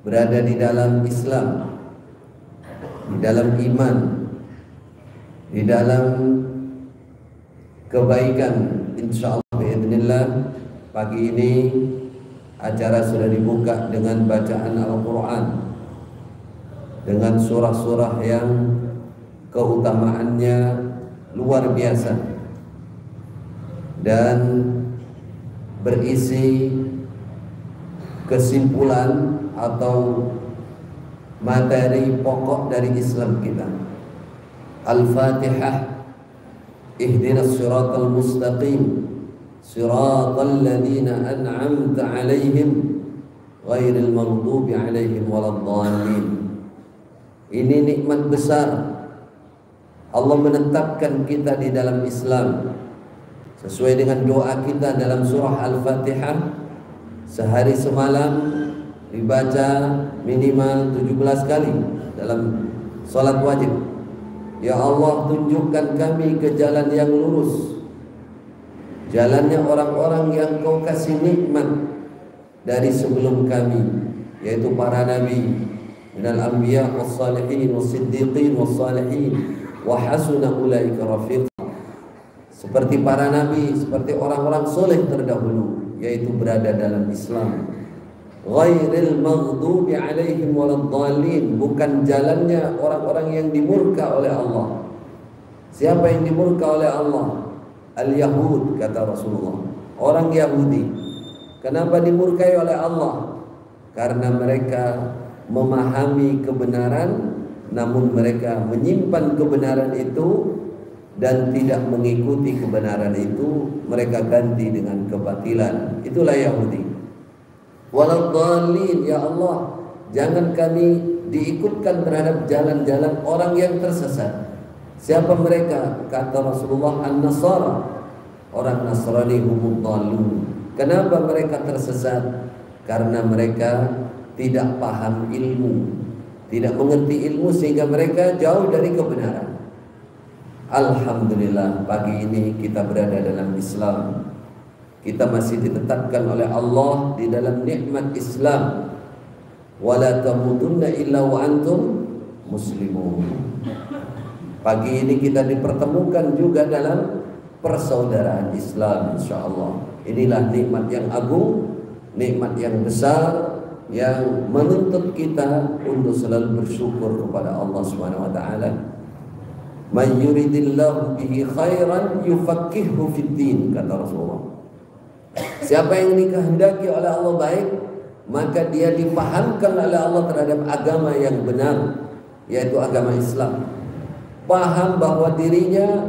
berada di dalam Islam, di dalam iman, di dalam kebaikan. Insyaallah biidznillah pagi ini acara sudah dibuka dengan bacaan Al-Quran, dengan surah-surah yang keutamaannya luar biasa dan berisi kesimpulan atau materi pokok dari Islam kita. Al-Fatihah. Ihdinas siratal mustaqim siratal ladzina an'amta 'alaihim ghairil maghdubi 'alaihim waladdallin. Ini nikmat besar. Allah menetapkan kita di dalam Islam sesuai dengan doa kita dalam surah Al-Fatihah. Sehari semalam dibaca minimal 17 kali dalam salat wajib. Ya Allah, tunjukkan kami ke jalan yang lurus, jalannya orang-orang yang Kau kasih nikmat dari sebelum kami, yaitu para nabi, minal anbiya was-salihin was-siddiqin was-salihin wa hasuna ulaika rafiqa. Seperti para nabi, seperti orang-orang soleh terdahulu, yaitu berada dalam Islam. Ghairil maghdubi 'alaihim waladdallin, bukan jalannya orang-orang yang dimurka oleh Allah. Siapa yang dimurka oleh Allah? Al-Yahud, kata Rasulullah. Orang Yahudi. Kenapa dimurkai oleh Allah? Karena mereka memahami kebenaran, namun mereka menyimpan kebenaran itu dan tidak mengikuti kebenaran itu, mereka ganti dengan kebatilan. Itulah Yahudi. Waladdallin, ya Allah, jangan kami diikutkan terhadap jalan-jalan orang yang tersesat. Siapa mereka? Kata Rasulullah, An-Nasara, orang Nasrani humud dallun. Kenapa mereka tersesat? Karena mereka tidak paham ilmu, tidak mengerti ilmu, sehingga mereka jauh dari kebenaran. Alhamdulillah pagi ini kita berada dalam Islam. Kita masih ditetapkan oleh Allah di dalam nikmat Islam. Wala tamutunna illa wa antum muslimun. Pagi ini kita dipertemukan juga dalam persaudaraan Islam, insyaallah. Inilah nikmat yang agung, nikmat yang besar yang menuntut kita untuk selalu bersyukur kepada Allah Subhanahu wa taala. Man yuridillahu bihi khairan yufaqqihhu fid din, kata Rasulullah. Siapa yang dikehendaki oleh Allah baik, maka dia dipahamkan oleh Allah terhadap agama yang benar, yaitu agama Islam. Paham bahwa dirinya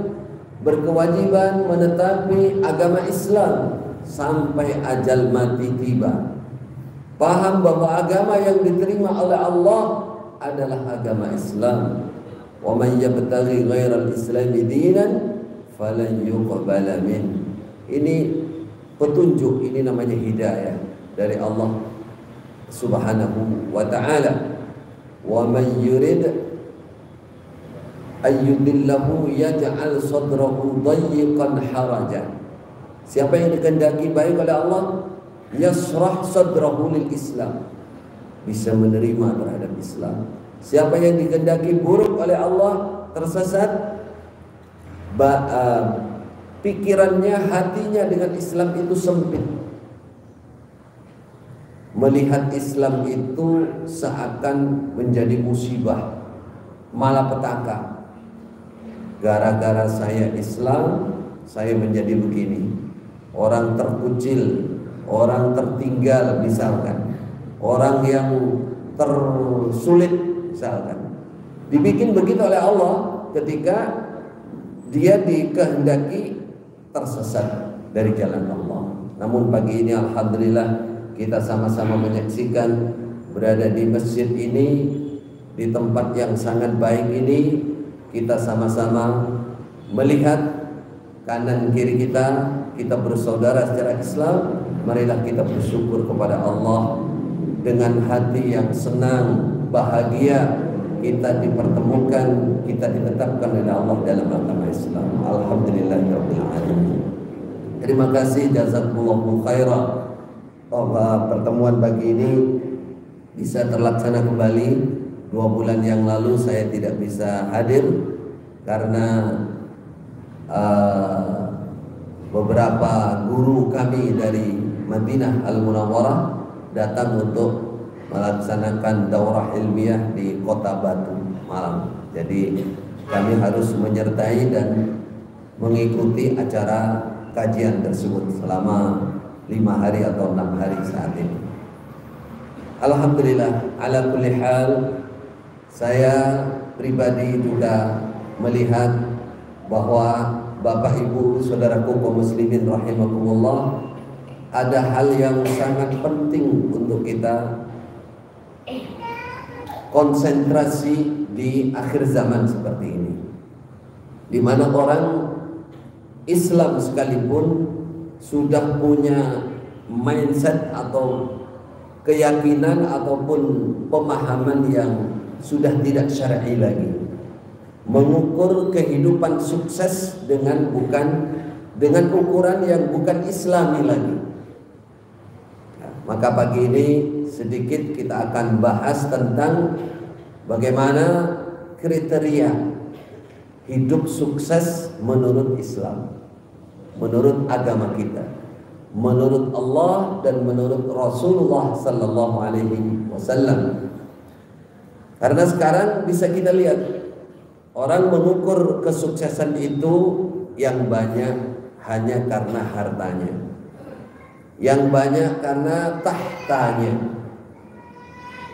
berkewajiban menetapi agama Islam sampai ajal mati tiba. Paham bahwa agama yang diterima oleh Allah adalah agama Islam. Wa man yabtaghi ghairal islami dinan falan yuqbala min. Ini petunjuk, ini namanya hidayah dari Allah Subhanahu wa ta'ala. Wa man yurid ayyudillahu yaj'al sadrahu dayyiqan haraja. Siapa yang dikehendaki baik oleh Allah, yasrah sadrahu lil Islam, bisa menerima terhadap Islam. Siapa yang dikehendaki buruk oleh Allah, tersesat, pikirannya, hatinya dengan Islam itu sempit. Melihat Islam itu seakan menjadi musibah, malapetaka. Gara-gara saya Islam, saya menjadi begini. Orang terkucil, orang tertinggal misalkan, orang yang tersulit misalkan. Dibikin begitu oleh Allah ketika dia dikehendaki tersesat dari jalan Allah. Namun pagi ini alhamdulillah kita sama-sama menyaksikan berada di masjid ini, di tempat yang sangat baik ini, kita sama-sama melihat kanan kiri kita bersaudara secara Islam. Marilah kita bersyukur kepada Allah dengan hati yang senang, bahagia. Kita dipertemukan, kita ditetapkan oleh Allah dalam agama Islam. Alhamdulillahirabbil alamin. Terima kasih, jazakumullahu khairan. Pertemuan pagi ini bisa terlaksana kembali. 2 bulan yang lalu saya tidak bisa hadir karena beberapa guru kami dari Madinah Al-Munawwarah datang untuk melaksanakan daurah ilmiah di Kota Batu, Malang. Jadi kami harus menyertai dan mengikuti acara kajian tersebut selama 5 hari atau 6 hari saat ini. Alhamdulillah, ala kulli hal, saya pribadi juga melihat bahwa Bapak Ibu saudaraku kaum muslimin rahimakumullah, ada hal yang sangat penting untuk kita konsentrasi di akhir zaman seperti ini, di mana orang Islam sekalipun sudah punya mindset atau keyakinan ataupun pemahaman yang sudah tidak syar'i lagi, mengukur kehidupan sukses dengan ukuran yang bukan Islami lagi. Maka pagi ini sedikit kita akan bahas tentang bagaimana kriteria hidup sukses menurut Islam, menurut agama kita, menurut Allah dan menurut Rasulullah sallallahu alaihi wasallam. Karena sekarang bisa kita lihat orang mengukur kesuksesan itu yang banyak hanya karena hartanya, yang banyak karena tahtanya,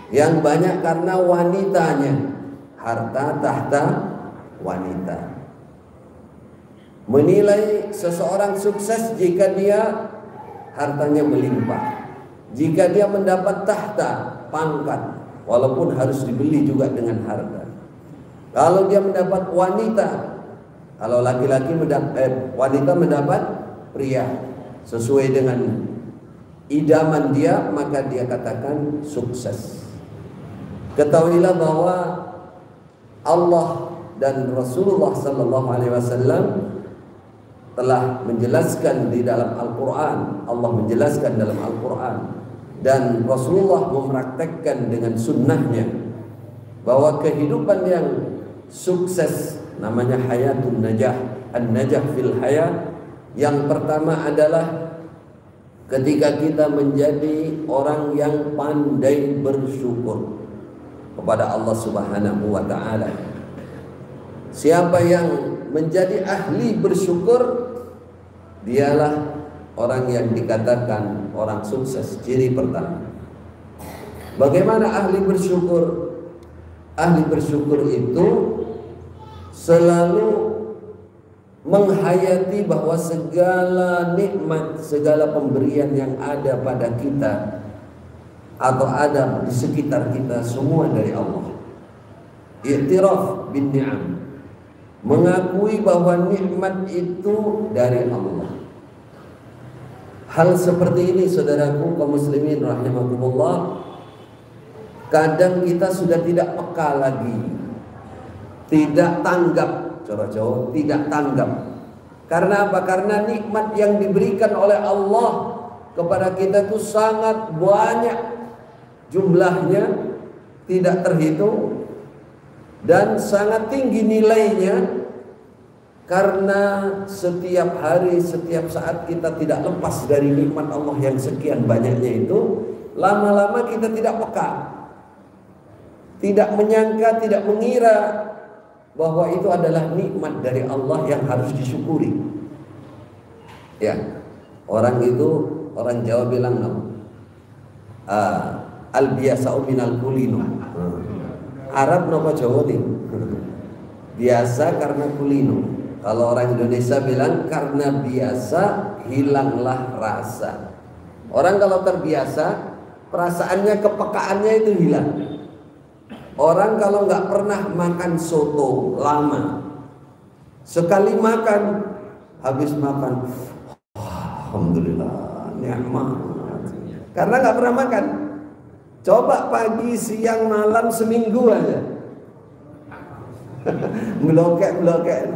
yang banyak karena wanitanya. Harta, tahta, wanita. Menilai seseorang sukses jika dia hartanya melimpah, jika dia mendapat tahta, pangkat, walaupun harus dibeli juga dengan harta. Kalau dia mendapat wanita, kalau laki-laki wanita mendapat pria sesuai dengan idaman dia, maka dia katakan sukses. Ketahuilah bahwa Allah dan Rasulullah sallallahu alaihi wasallam telah menjelaskan di dalam Al-Quran. Allah menjelaskan dalam Al-Quran dan Rasulullah mempraktekkan dengan sunnahnya bahwa kehidupan yang sukses namanya hayatun najah, an-najah fil hayat. Yang pertama adalah ketika kita menjadi orang yang pandai bersyukur kepada Allah Subhanahu wa taala. Siapa yang menjadi ahli bersyukur, dialah orang yang dikatakan orang sukses. Ciri pertama. Bagaimana ahli bersyukur? Ahli bersyukur itu selalu menghayati bahwa segala nikmat, segala pemberian yang ada pada kita atau ada di sekitar kita semua dari Allah. I'tiraf bin ni'am, mengakui bahwa nikmat itu dari Allah. Hal seperti ini saudaraku kaum muslimin rahimakumullah, kadang kita sudah tidak peka lagi, tidak tanggap, cara Jawa tidak tanggap. Karena apa? Karena nikmat yang diberikan oleh Allah kepada kita itu sangat banyak jumlahnya, tidak terhitung dan sangat tinggi nilainya. Karena setiap hari, setiap saat kita tidak lepas dari nikmat Allah yang sekian banyaknya itu, lama-lama kita tidak peka, tidak menyangka, tidak mengira bahwa itu adalah nikmat dari Allah yang harus disyukuri. Ya, orang itu, orang Jawa bilang al biasa'u minal kulino. Arab napa Jawa nih? Biasa karena kulino. Kalau orang Indonesia bilang karena biasa hilanglah rasa. Orang kalau terbiasa, perasaannya, kepekaannya itu hilang. Orang kalau nggak pernah makan soto lama, sekali makan, habis makan, alhamdulillah, nikmat. Karena nggak pernah makan. Coba pagi, siang, malam seminggu aja, melokek,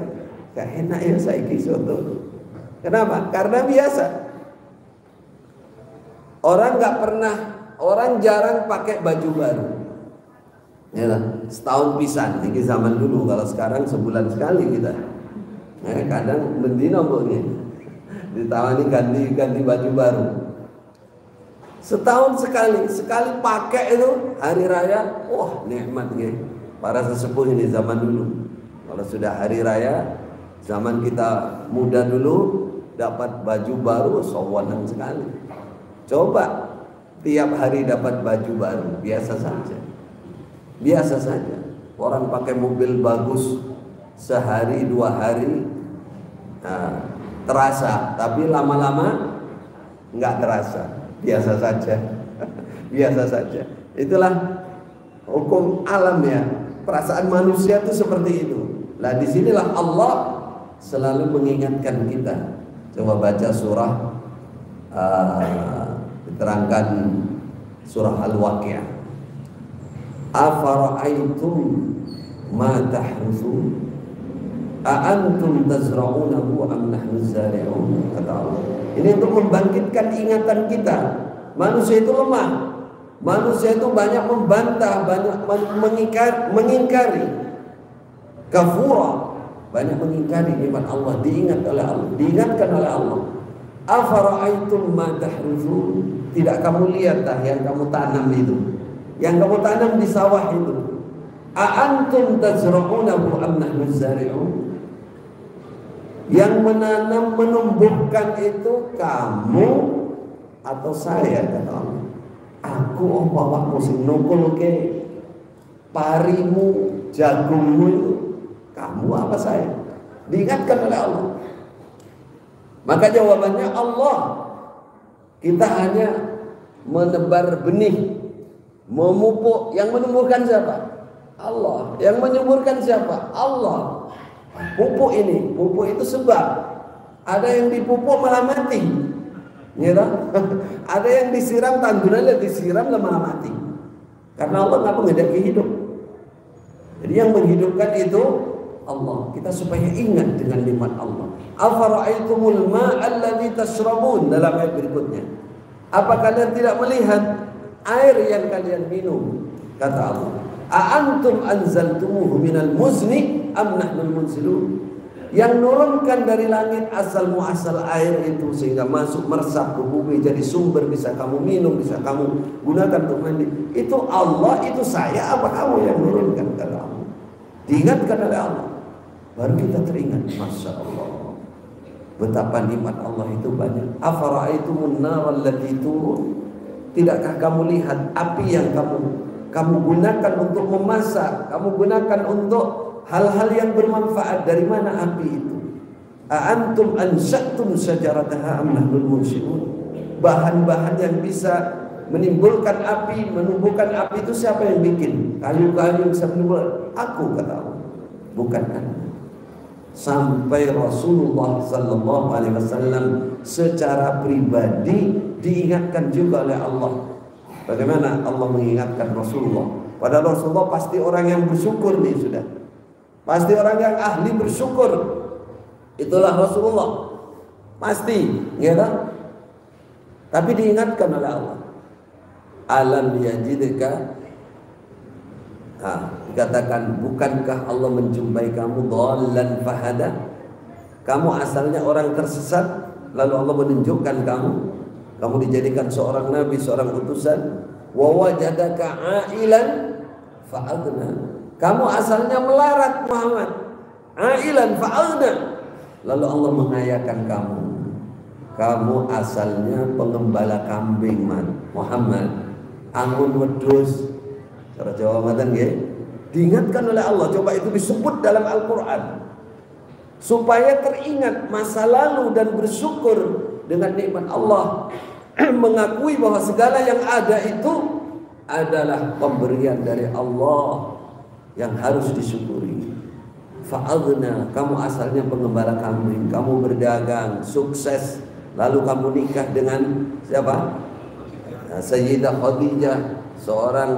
gak enak ya saiki soto. Kenapa? Karena biasa. Orang nggak pernah orang jarang pakai baju baru. Ya, setahun pisan ini zaman dulu. Kalau sekarang sebulan sekali kita. Kadang mendino nih ditawani ganti baju baru. Setahun sekali pakai itu hari raya. Wah, nikmat nih. Para sesepuh ini zaman dulu. Kalau sudah hari raya, zaman kita muda dulu dapat baju baru, sewenang sekali. Coba tiap hari dapat baju baru, biasa saja. Biasa saja. Orang pakai mobil bagus sehari 2 hari terasa, tapi lama-lama nggak terasa. Biasa saja. Biasa saja. Itulah hukum alam ya. Perasaan manusia itu seperti itu. Nah, disinilah Allah selalu mengingatkan kita. Coba baca surah diterangkan surah Al-Waqiah. Afara'aitum ma tahrusun a'antum tazra'unahu am nahnu zari'un, kata Allah. Ini untuk membangkitkan ingatan kita. Manusia itu lemah. Manusia itu banyak membantah, banyak mengingkari. Kafura, banyak mengingkari nikmat Allah. Diingatkan oleh Allah. Afara'aitum ma tahrusun, tidak kamu lihat dah yang kamu tanam itu, yang kamu tanam di sawah itu. A'antum tazra'unahu am nahnu zari'un, yang menanam menumbuhkan itu kamu atau saya, kata Allah. Aku bawa musim nukul ke parimu, jagungmu itu, kamu apa saya? Diingatkan oleh Allah. Maka jawabannya Allah. Kita hanya menebar benih, memupuk. Yang menumbuhkan siapa? Allah. Yang menyuburkan siapa? Allah. Pupuk ini, pupuk itu sebab. Ada yang dipupuk malah mati, ya tak? Ada yang disiram, tandurannya disiram malah mati. Karena Allah nggak menghendaki hidup. Jadi yang menghidupkan itu Allah. Kita supaya ingat dengan nikmat Allah. Afara'aitumul ma'alladzi tashrabun, dalam ayat berikutnya. Apa kalian tidak melihat air yang kalian minum? Kata Allah. A'antum anzaltumuhu minal muzni am nahnul munzilun? Yang nurunkan dari langit asal muasal air itu sehingga masuk meresap ke bumi jadi sumber, bisa kamu minum, bisa kamu gunakan untuk mandi. Itu Allah, itu saya, apa kamu yang nurunkan? Kata Allah. Diingatkan oleh Allah, baru kita teringat. Masya Allah, betapa nikmat Allah itu banyak. Afara'aitumun nar allati turun, tidakkah kamu lihat api yang kamu gunakan untuk memasak, kamu gunakan untuk hal-hal yang bermanfaat? Dari mana api itu? A'antum ansha'tum syajarataha am nahnul munsyi'un? Bahan-bahan yang bisa menimbulkan api, menumbuhkan api itu siapa yang bikin? Kayu-kayu yang bisa menimbulkan? Aku, kata Allah, bukan Anda. Sampai Rasulullah sallallahu alaihi wasallam secara pribadi diingatkan juga oleh Allah. Bagaimana Allah mengingatkan Rasulullah? Padahal Rasulullah pasti orang yang bersyukur nih sudah. Pasti orang yang ahli bersyukur. Itulah Rasulullah. Pasti, ya kan? Tapi diingatkan oleh Allah. Alam yajidka, dikatakan, bukankah Allah menjumpai kamu dhallan fahada? Kamu asalnya orang tersesat, lalu Allah menunjukkan kamu. Kamu dijadikan seorang nabi, seorang utusan. Wa wajadaka ailan fa'aghna. Kamu asalnya melarat Muhammad. Ailan fa'aghna. Lalu Allah mengayakan kamu. Kamu asalnya pengembala kambing Muhammad. Angun wedhus. Cara Jawa ngaten nggih. Diingatkan oleh Allah. Coba itu disebut dalam Al-Qur'an. Supaya teringat masa lalu dan bersyukur dengan nikmat Allah. Mengakui bahwa segala yang ada itu adalah pemberian dari Allah yang harus disyukuri. Fa'adna, kamu asalnya pengembala kambing, kamu berdagang, sukses, lalu kamu nikah dengan siapa? Sayyidah Khadijah, seorang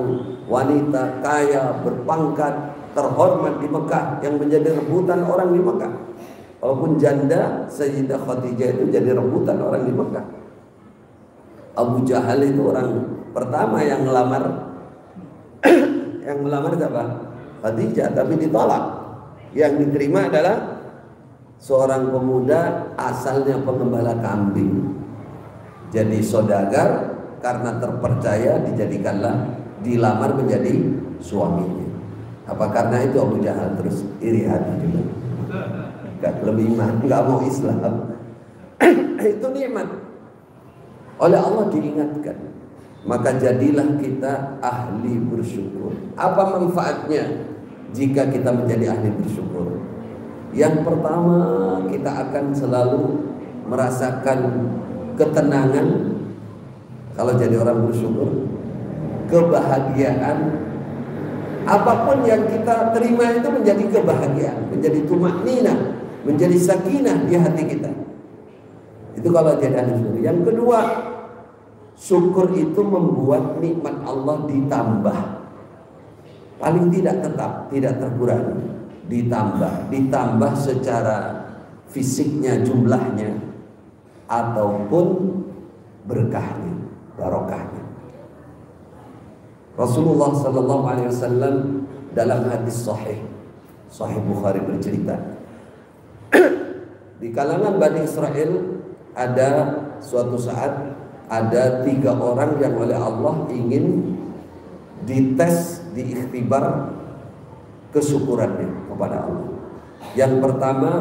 wanita kaya, berpangkat, terhormat di Mekah, yang menjadi rebutan orang di Mekah. Walaupun janda, Sayyidah Khadijah itu jadi rebutan orang di Mekah. Abu Jahal itu orang Pertama yang melamar yang melamar siapa? Khadijah, tapi ditolak. Yang diterima adalah seorang pemuda asalnya pengembala kambing. Jadi saudagar, karena terpercaya dilamar menjadi suaminya. Apa karena itu Abu Jahal terus iri hati juga? Gak lebih iman, gak mau Islam. Itu nikmat oleh Allah diingatkan. Maka jadilah kita ahli bersyukur. Apa manfaatnya jika kita menjadi ahli bersyukur? Yang pertama, kita akan selalu merasakan ketenangan kalau jadi orang bersyukur, kebahagiaan. Apapun yang kita terima itu menjadi kebahagiaan, menjadi tumakninah, menjadi sakinah di hati kita. Itu kalau jadi ahli syukur. Yang kedua, syukur itu membuat nikmat Allah ditambah. Paling tidak tetap, tidak terkurangi, ditambah secara fisiknya, jumlahnya, ataupun berkahnya, barokahnya. Rasulullah sallallahu alaihi wasallam dalam hadis sahih Bukhari bercerita, di kalangan Bani Israel ada suatu saat ada 3 orang yang oleh Allah ingin dites, diikhtibar kesyukurannya kepada Allah. Yang pertama,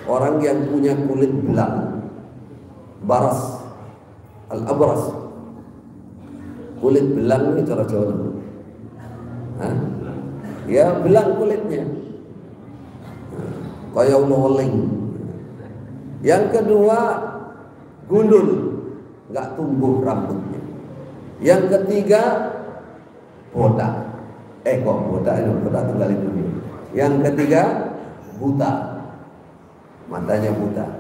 orang yang punya kulit belang, baras, al-abras. Kulit belang ini cara Jawa. Ya, belang kulitnya. Kayak weling. Yang kedua, gundul, nggak tumbuh rambutnya. Yang ketiga, botak. Botak tinggal itu. Yang ketiga, buta. Matanya buta.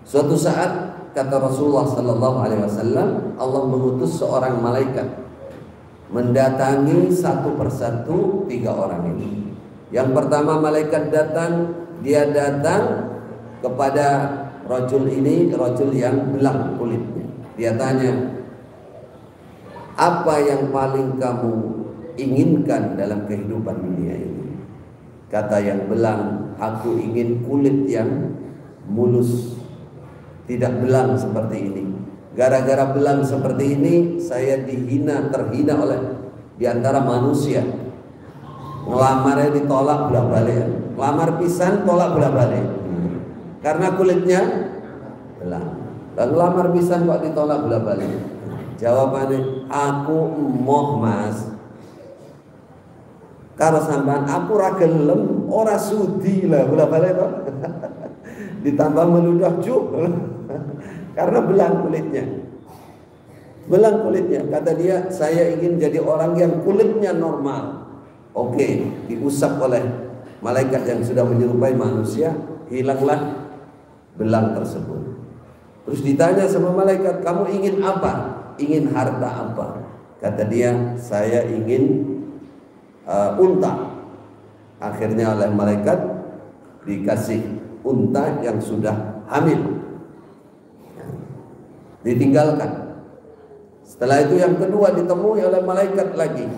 Suatu saat kata Rasulullah sallallahu alaihi wasallam, Allah mengutus seorang malaikat mendatangi satu persatu 3 orang ini. Yang pertama malaikat datang, dia datang kepada rajul ini, rajul yang belang kulitnya. Dia tanya, apa yang paling kamu inginkan dalam kehidupan dunia ini? Kata yang belang, aku ingin kulit yang mulus, tidak belang seperti ini. Gara-gara belang seperti ini, saya terhina oleh diantara manusia. Ngelamarnya ditolak bolak-balik. Lamar pisan tolak bolak-balik. Karena kulitnya belang. Dan lamar pisan kok ditolak bolak-balik. Jawabannya, aku emoh mas. Karo sampean aku ra gelem, ora sudi lah bolak-balik kok. Ditambah meludah karena belang kulitnya. Belang kulitnya. Kata dia, saya ingin jadi orang yang kulitnya normal. Oke, diusap oleh malaikat yang sudah menyerupai manusia, hilanglah belang tersebut. Terus ditanya sama malaikat, kamu ingin apa? Ingin harta apa? Kata dia, saya ingin unta. Akhirnya oleh malaikat dikasih unta yang sudah hamil. Ditinggalkan. Setelah itu yang kedua ditemui oleh malaikat lagi.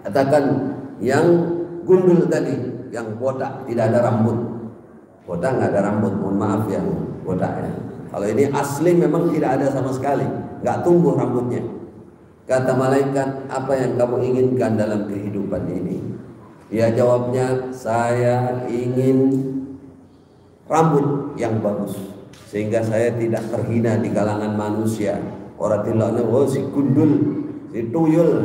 Katakan yang gundul tadi, yang botak, tidak ada rambut. Botak nggak ada rambut, mohon maaf yang botak ya. Kalau ini asli memang tidak ada sama sekali, nggak tumbuh rambutnya. Kata malaikat, apa yang kamu inginkan dalam kehidupan ini? Dia jawabnya, saya ingin rambut yang bagus, sehingga saya tidak terhina di kalangan manusia. Orang tilaknya, oh si gundul, si tuyul.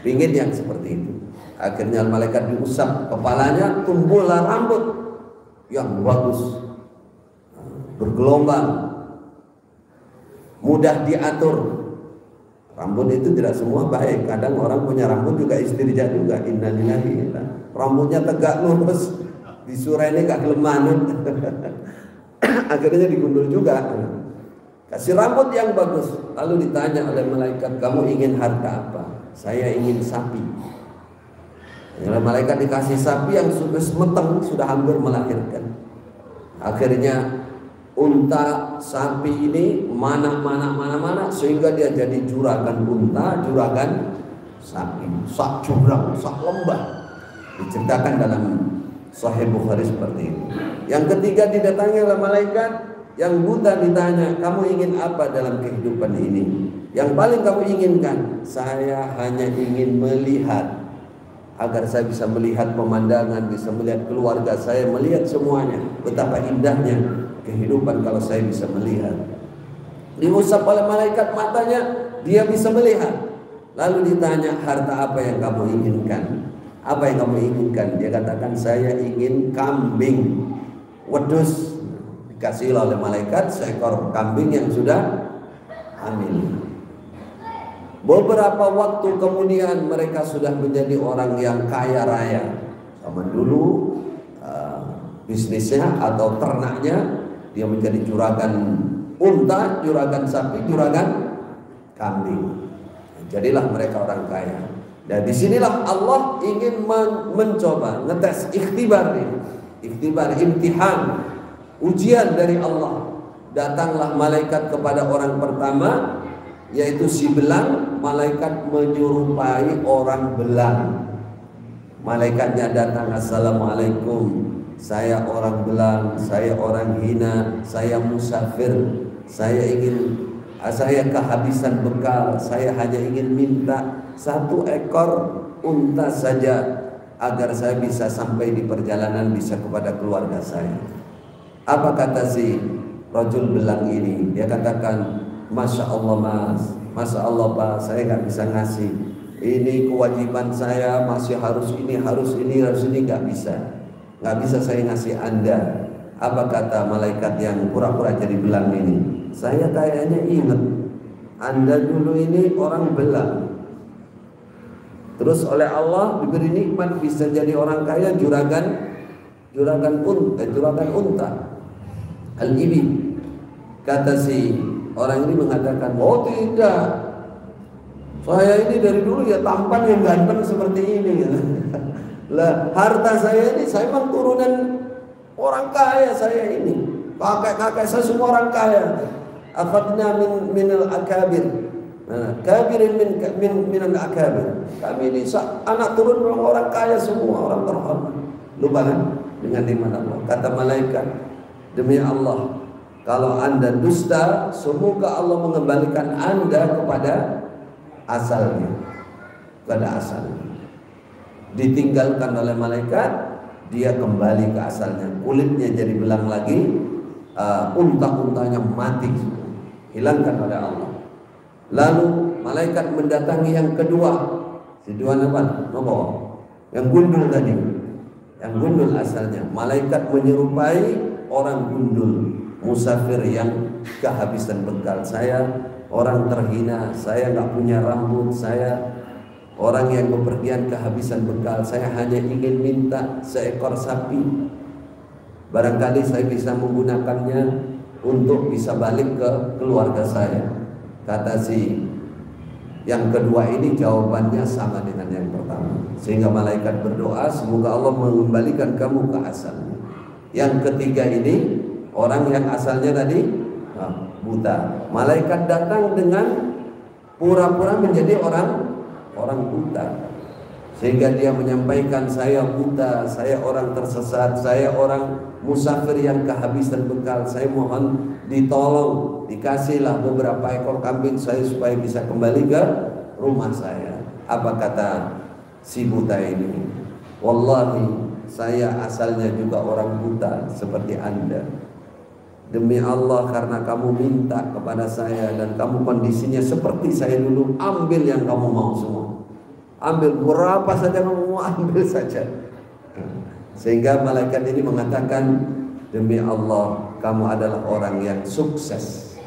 Ingin yang seperti itu. Akhirnya malaikat diusap kepalanya, tumbuhlah rambut yang bagus, bergelombang, mudah diatur. Rambut itu tidak semua baik. Kadang orang punya rambut juga istirja juga. Innalillahi. Rambutnya tegak lurus, disurai ini gak kelemahan. Akhirnya digundul juga. Kasih rambut yang bagus. Lalu ditanya oleh malaikat, kamu ingin harta apa? Saya ingin sapi. Oleh malaikat dikasih sapi yang sudah semeteng, sudah hampir melahirkan. Akhirnya unta, sapi ini mana sehingga dia jadi juragan unta, juragan sapi, sak jurang, sak lembah. Diceritakan dalam Sahih Bukhari seperti itu. Yang ketiga didatangi oleh malaikat yang buta, ditanya, kamu ingin apa dalam kehidupan ini? Yang paling kamu inginkan? Saya hanya ingin melihat, agar saya bisa melihat pemandangan, bisa melihat keluarga saya, melihat semuanya. Betapa indahnya kehidupan kalau saya bisa melihat. Diusap oleh malaikat matanya, dia bisa melihat. Lalu ditanya, harta apa yang kamu inginkan? Apa yang kamu inginkan? Dia katakan, saya ingin kambing wedus. Dikasih oleh malaikat seekor kambing yang sudah hamil. Beberapa waktu kemudian mereka sudah menjadi orang yang kaya raya. Zaman dulu bisnisnya atau ternaknya, dia menjadi juragan unta, juragan sapi, juragan kambing. Jadilah mereka orang kaya. Dan disinilah Allah ingin mencoba, ngetes, ikhtibar ini, ikhtibar, imtihan, ujian dari Allah. Datanglah malaikat kepada orang pertama, yaitu si belang. Malaikat menyerupai orang belang. Malaikatnya datang, assalamualaikum, saya orang belang, saya orang hina, saya musafir, saya kehabisan bekal, saya hanya ingin minta 1 ekor unta saja agar saya bisa sampai di perjalanan, bisa kepada keluarga saya. Apa kata si rajul belang ini? Dia katakan, Masya Allah mas, Masya Allah pak, saya nggak bisa ngasih. Ini kewajiban saya, masih harus ini, nggak bisa saya ngasih Anda. Apa kata malaikat yang pura-pura jadi belang ini? Saya kayaknya ingat, Anda dulu ini orang belang. Terus oleh Allah diberi nikmat bisa jadi orang kaya, juragan unta, al-ibi. Kata si orang ini mengatakan, oh tidak, saya ini dari dulu ya tampan yang ganteng seperti ini. Lah harta saya ini, saya memang turunan orang kaya saya ini. Kakek-kakek saya semua orang kaya. Akhadna min al-akabir. Kabirin min al-akabir. Kami ini anak turun orang kaya semua, orang terhormat. Lupa kan dengan nikmat Allah. Kata malaikat, demi Allah, kalau Anda dusta, semoga Allah mengembalikan Anda kepada asalnya, pada asalnya. Ditinggalkan oleh malaikat, dia kembali ke asalnya. Kulitnya jadi belang lagi, unta-untanya mati, hilangkan oleh Allah. Lalu malaikat mendatangi yang kedua. Kedua apa? Nomor yang gundul tadi, yang gundul asalnya. Malaikat menyerupai orang gundul, musafir yang kehabisan bekal. Saya orang terhina, saya nggak punya rambut, saya orang yang bepergian kehabisan bekal. Saya hanya ingin minta seekor sapi. Barangkali saya bisa menggunakannya untuk bisa balik ke keluarga saya. Kata si yang kedua ini jawabannya sama dengan yang pertama. Sehingga malaikat berdoa, semoga Allah mengembalikan kamu ke asalnya. Yang ketiga ini orang yang asalnya tadi buta. Malaikat datang dengan pura-pura menjadi orang buta, sehingga dia menyampaikan, saya buta, saya orang tersesat, saya orang musafir yang kehabisan bekal. Saya mohon ditolong, dikasihlah beberapa ekor kambing saya supaya bisa kembali ke rumah saya. Apa kata si buta ini? Wallahi, saya asalnya juga orang buta seperti Anda. Demi Allah, karena kamu minta kepada saya dan kamu kondisinya seperti saya dulu, ambil yang kamu mau semua. Ambil berapa saja kamu mau, ambil saja. Sehingga malaikat ini mengatakan, demi Allah, kamu adalah orang yang sukses.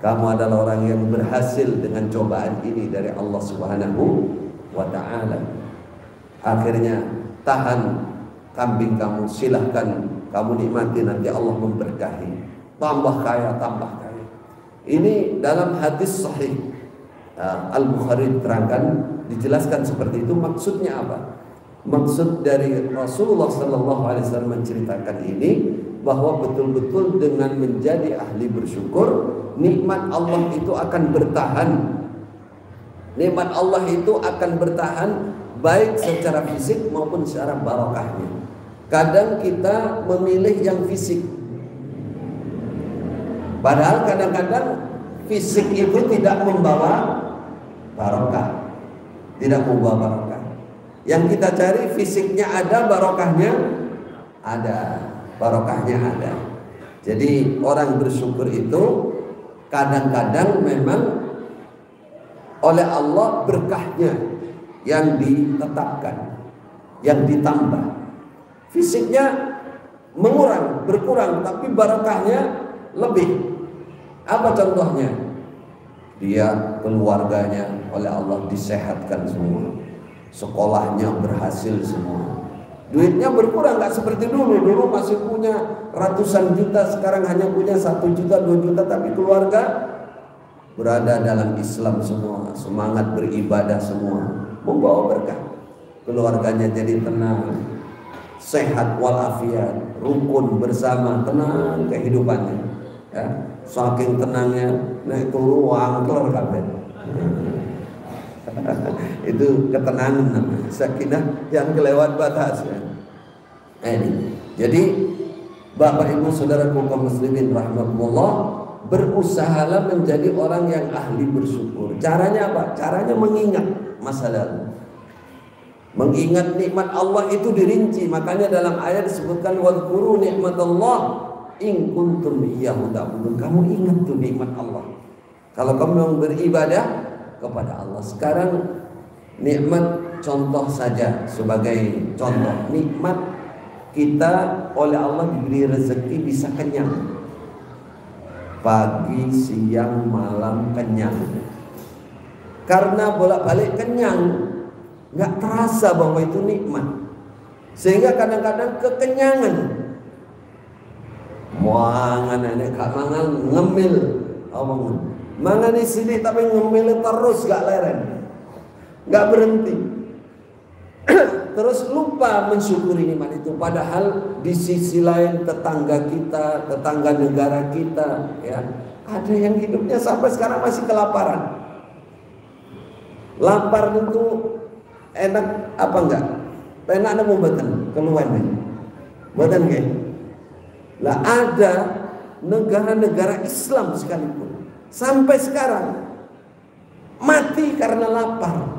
Kamu adalah orang yang berhasil dengan cobaan ini dari Allah Subhanahu wa ta'ala. Akhirnya tahan kambing kamu, silahkan kamu nikmati, nanti Allah memberkahi. Tambah kaya, tambah kaya. Ini dalam hadis sahih Al-Bukhari terangkan, dijelaskan seperti itu. Maksudnya apa? Maksud dari Rasulullah SAW menceritakan ini, bahwa betul-betul dengan menjadi ahli bersyukur, nikmat Allah itu akan bertahan. Nikmat Allah itu akan bertahan baik secara fisik maupun secara barokahnya. Kadang kita memilih yang fisik, padahal kadang-kadang fisik itu tidak membawa barokah, tidak membawa barokah. Yang kita cari fisiknya ada, barokahnya ada, barokahnya ada. Jadi orang bersyukur itu kadang-kadang memang oleh Allah berkahnya yang ditetapkan, yang ditambah. Fisiknya mengurang, berkurang, tapi barokahnya lebih. Apa contohnya? Dia keluarganya oleh Allah disehatkan semua, sekolahnya berhasil semua, duitnya berkurang, nggak seperti dulu. Dulu masih punya ratusan juta, sekarang hanya punya 1 juta, 2 juta, tapi keluarga berada dalam Islam semua, semangat beribadah semua, membawa berkah. Keluarganya jadi tenang, sehat walafiat, rukun bersama, tenang kehidupannya. Ya, saking tenangnya naik turun wangkel kabeh. Itu ketenangan namanya, sakinah yang kelewat batas ya. Ini. Jadi Bapak Ibu Saudaraku kaum muslimin rahimakumullah, berusahalah menjadi orang yang ahli bersyukur. Caranya apa? Caranya mengingat masa lalu. Mengingat nikmat Allah itu dirinci. Makanya dalam ayat disebutkan wadhkuru nikmatallah in kuntum iyyahu ta'budun. Kamu ingat tuh nikmat Allah kalau kamu memang beribadah kepada Allah. Sekarang nikmat, contoh saja sebagai contoh, nikmat kita oleh Allah diberi rezeki bisa kenyang, pagi, siang, malam kenyang. Karena bolak-balik kenyang, nggak terasa bahwa itu nikmat, sehingga kadang-kadang kekenyangan. Mangan nenek gak mangan ngemil, mangan di sini tapi ngemil terus gak leren, gak berhenti. Terus lupa mensyukuri nikmat itu. Padahal di sisi lain tetangga kita, tetangga negara kita, ya, ada yang hidupnya sampai sekarang masih kelaparan. Lapar itu enak apa enggak? Enak ada mau beten keluar nih, beten gak? Lah ada negara-negara Islam sekalipun sampai sekarang mati karena lapar.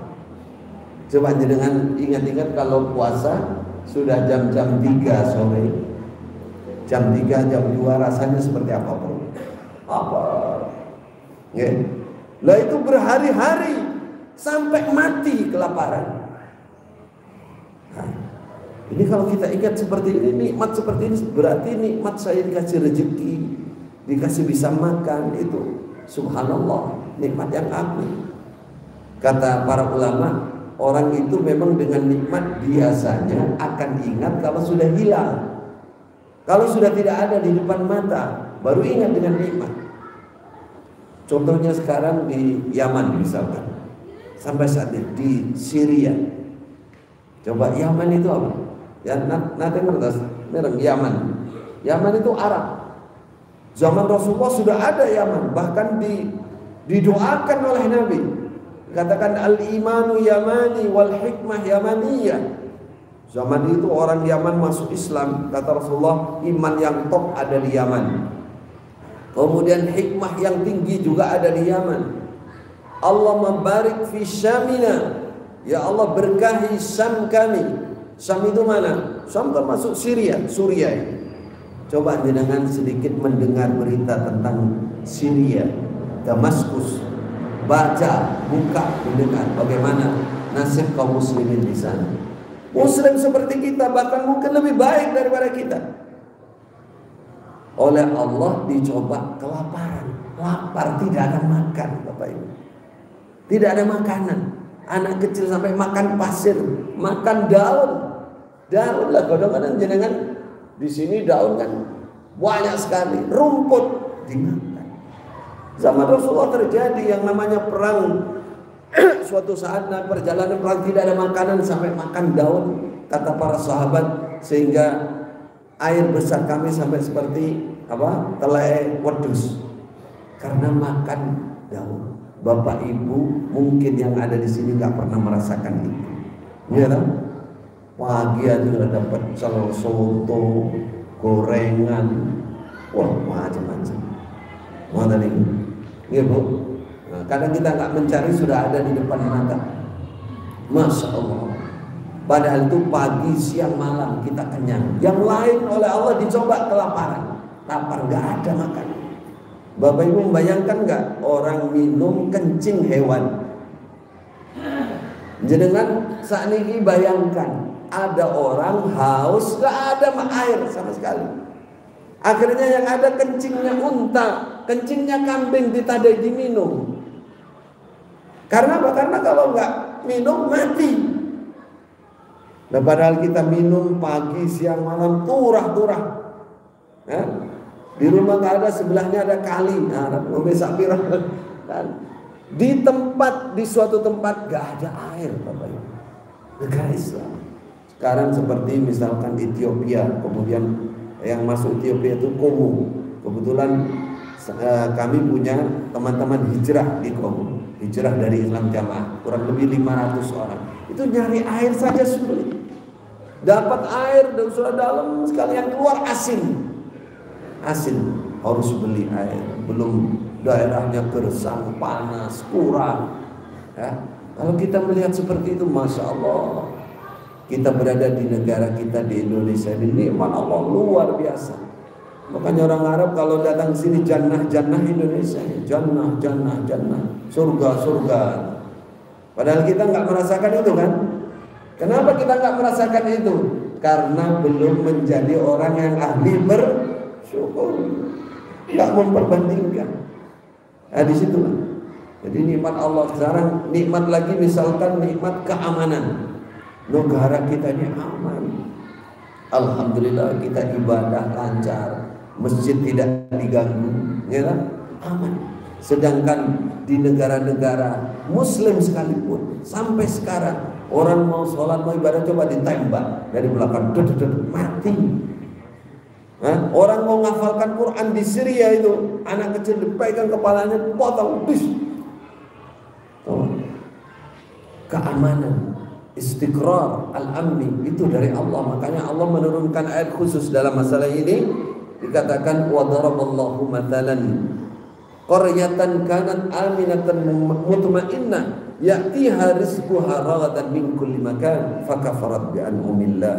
Coba jangan ingat-ingat kalau puasa sudah jam-jam 3 sore, jam 3, jam 2 rasanya seperti apa bro? Apa? Ya. Lah itu berhari-hari sampai mati kelaparan. Nah, ini kalau kita ingat seperti ini, nikmat seperti ini, berarti nikmat saya dikasih rezeki, dikasih bisa makan, itu subhanallah, nikmat yang agung. Kata para ulama, orang itu memang dengan nikmat biasanya akan ingat kalau sudah hilang. Kalau sudah tidak ada di depan mata, baru ingat dengan nikmat. Contohnya sekarang di Yaman misalkan, sampai saat ini di Syria. Coba Yaman itu apa? Ya, nanti ngerti mereng Yaman. Yaman itu Arab. Zaman Rasulullah sudah ada Yaman, bahkan didoakan oleh Nabi. Katakan al-imanu yamani wal hikmah yamaniyah. Zaman itu orang Yaman masuk Islam, kata Rasulullah, iman yang top ada di Yaman. Kemudian hikmah yang tinggi juga ada di Yaman. Allah membarik fi Syamina. Ya Allah berkahi Syam kami. Syam itu mana? Syam termasuk Syria, Suriah. Coba dengan sedikit mendengar berita tentang Syria, Damaskus, baca, buka, mendengar bagaimana nasib kaum muslimin di sana. Muslim seperti kita, bahkan mungkin lebih baik daripada kita. Oleh Allah dicoba kelaparan, lapar, tidak ada makan, Bapak Ibu. Tidak ada makanan. Anak kecil sampai makan pasir, makan daun. Daun lah kadang-kadang jenengan di sini daun kan banyak sekali, rumput dimakan. Zaman Rasulullah terjadi yang namanya perang. Suatu saat dalam perjalanan perang tidak ada makanan sampai makan daun, kata para sahabat, sehingga Air besar kami sampai seperti apa? Tele wedus. Karena makan daun. Bapak Ibu mungkin yang ada di sini nggak pernah merasakan itu. Iya kan? Pagi aja udah dapat pecel, soto, gorengan, wah macam-macam. Mau tadi, iya Bu. Nah, kadang kita nggak mencari sudah ada di depan mata. Masya Allah. Padahal itu pagi, siang, malam kita kenyang. Yang lain oleh Allah dicoba kelaparan, lapar nggak ada makan. Bapak Ibu membayangkan nggak orang minum kencing hewan? Jenengan saat ini bayangkan ada orang haus nggak ada air sama sekali. Akhirnya yang ada kencingnya unta, kencingnya kambing ditadai diminum. Karena apa? Karena kalau nggak minum mati. Nah, padahal kita minum pagi, siang, malam turah-turah. Ya? Di rumah nggak ada, sebelahnya ada kali. Nah, di suatu tempat nggak ada air, Bapak Ibu. Negara Islam. Sekarang seperti misalkan Ethiopia, kemudian yang masuk Ethiopia itu Kongo. Kebetulan kami punya teman-teman hijrah di Kongo, hijrah dari Islam Jamaah, kurang lebih 500 orang. Itu nyari air saja sulit. Dapat air dan sudah dalam sekali, yang keluar asin. Asin, harus beli air. Belum daerahnya gersang, panas, kurang. Ya. Kalau kita melihat seperti itu, Masya Allah, kita berada di negara kita di Indonesia ini, nikmat Allah luar biasa. Makanya orang Arab kalau datang sini, jannah Indonesia, jannah, surga. Padahal kita nggak merasakan itu kan? Kenapa kita nggak merasakan itu? Karena belum menjadi orang yang ahli bersyukur, nggak memperbandingkan. Nah di situ. Jadi nikmat Allah sekarang, nikmat lagi misalkan nikmat keamanan. Negara kita ini aman. Alhamdulillah kita ibadah lancar, masjid tidak diganggu, ya kan? Aman. Sedangkan di negara-negara Muslim sekalipun sampai sekarang orang mau sholat, mau ibadah coba ditembak dari belakang, mati. Nah, orang mau ngafalkan Quran di Syria itu, anak kecil dipegang kepalanya, potong, bis. Keamanan, istiqrar, al-amni itu dari Allah. Makanya Allah menurunkan ayat khusus dalam masalah ini. Dikatakan wa daraballahu mathalan qaryatan kanat aminatan mutmainnah ya'tiha rizquha ragadan min kulli makan fakafarat bi an'amillah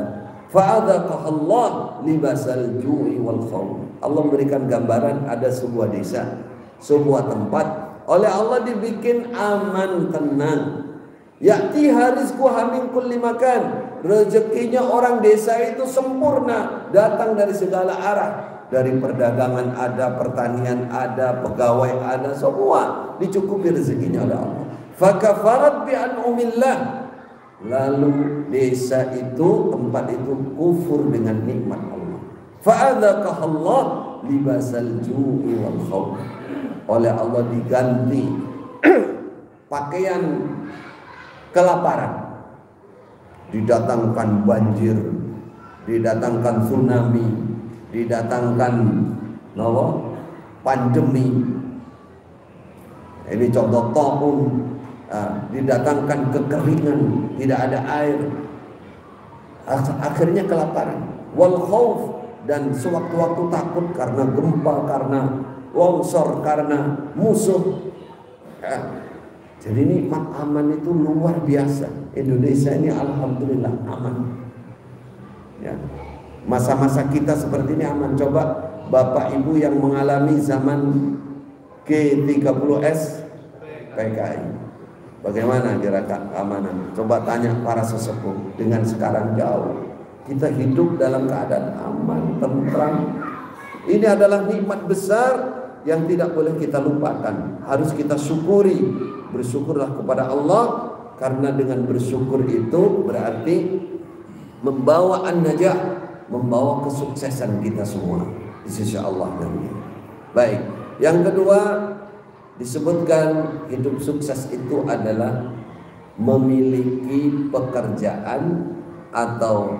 fa'adzaqaha Allah libasal ju'i wal khawf. Allah memberikan gambaran ada sebuah desa, sebuah tempat oleh Allah dibikin aman, tenang. Ya'tiha rizquha min kulli makan. Rezekinya orang desa itu sempurna, datang dari segala arah. Dari perdagangan ada, pertanian ada, pegawai ada, semua dicukupi rezekinya oleh Allah. Fakafarat bi an'amillah. Lalu desa itu, tempat itu kufur dengan nikmat Allah. Fa'adzaqaha Allah libasal ju'i wal khawf. Oleh Allah diganti pakaian kelaparan, didatangkan banjir, didatangkan tsunami, didatangkan pandemi. Ini contoh taun, didatangkan kekeringan, tidak ada air. Akhirnya kelaparan, wal khauf, dan sewaktu-waktu takut karena gempa, karena longsor, karena musuh. Jadi nikmat aman itu luar biasa. Indonesia ini alhamdulillah aman. Ya. Masa-masa kita seperti ini aman. Coba Bapak Ibu yang mengalami zaman G30S PKI, bagaimana kira-kira keamanan? Coba tanya para sesepuh. Dengan sekarang jauh. Kita hidup dalam keadaan aman, tentram. Ini adalah nikmat besar yang tidak boleh kita lupakan. Harus kita syukuri. Bersyukurlah kepada Allah, karena dengan bersyukur itu berarti membawa an-najah, membawa kesuksesan kita semua di sisi Allah nanti. Baik, yang kedua disebutkan hidup sukses itu adalah memiliki pekerjaan atau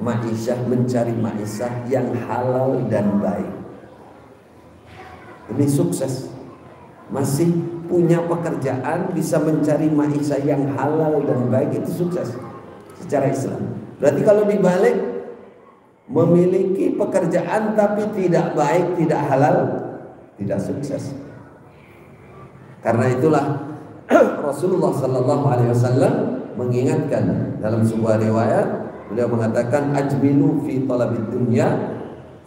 mencari ma'isyah yang halal dan baik. Ini sukses. Masih punya pekerjaan, bisa mencari ma'isyah yang halal dan baik, itu sukses secara Islam. Berarti kalau dibalik, memiliki pekerjaan tapi tidak baik, tidak halal, tidak sukses. Karena itulah Rasulullah sallallahu alaihi wasallam mengingatkan dalam sebuah riwayat, beliau mengatakan ajmilu fi talabid dunya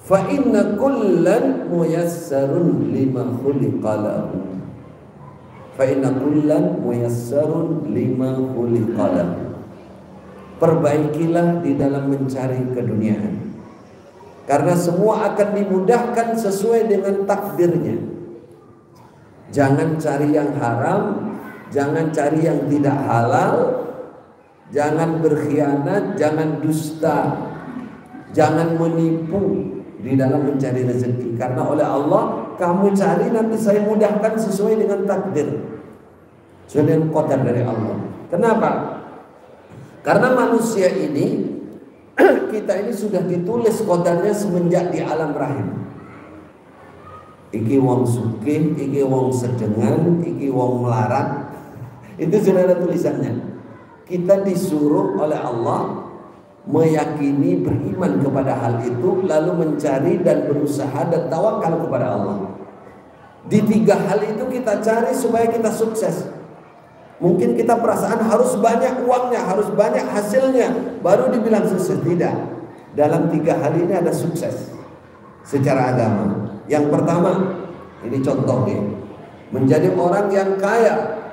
fa inna kullan muyassarun lima khuliqa lahu. Fa inna kullan muyassarun lima khuliqa lahu. Perbaikilah di dalam mencari keduniaan, karena semua akan dimudahkan sesuai dengan takdirnya. Jangan cari yang haram, jangan cari yang tidak halal, jangan berkhianat, jangan dusta, jangan menipu di dalam mencari rezeki. Karena oleh Allah, kamu cari nanti saya mudahkan sesuai dengan takdir, sesuai dengan qadar dari Allah. Kenapa? Karena manusia ini, kita ini sudah ditulis qadarnya semenjak di alam rahim. Iki wong sugih, iki wong sedengan, iki wong melarat. Itu sudah ada tulisannya. Kita disuruh oleh Allah meyakini, beriman kepada hal itu, lalu mencari dan berusaha dan tawakal kepada Allah. Di tiga hal itu kita cari supaya kita sukses. Mungkin kita perasaan harus banyak uangnya, harus banyak hasilnya, baru dibilang sukses. Tidak. Dalam tiga hal ini ada sukses secara agama. Yang pertama, ini contohnya, menjadi orang yang kaya,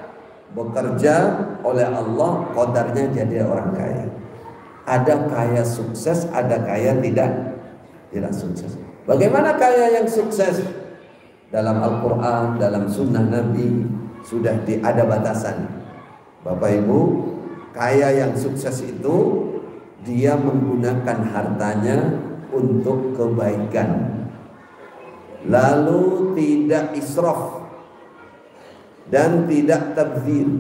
bekerja oleh Allah, qadarnya jadi orang kaya. Ada kaya sukses, ada kaya tidak sukses. Bagaimana kaya yang sukses? Dalam Al-Quran, dalam sunnah Nabi sudah ada batasan. Bapak Ibu, kaya yang sukses itu dia menggunakan hartanya untuk kebaikan, lalu tidak israf dan tidak tabdzir.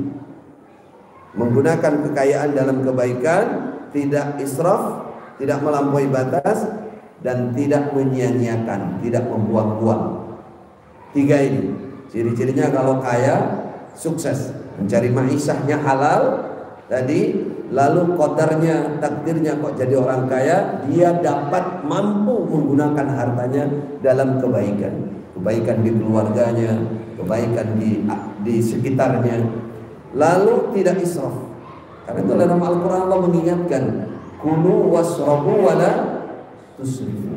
Menggunakan kekayaan dalam kebaikan, tidak israf, tidak melampaui batas, dan tidak menyia-nyiakan, tidak membuang-buang. Tiga ini ciri-cirinya kalau kaya sukses. Mencari ma'isyahnya halal tadi, lalu qadarnya, takdirnya kok jadi orang kaya, dia dapat mampu menggunakan hartanya dalam kebaikan. Kebaikan di keluarganya, kebaikan di sekitarnya, lalu tidak israf. Karena itu dalam Al-Quran Allah mengingatkan, kulu wasrabu wala tusrifu.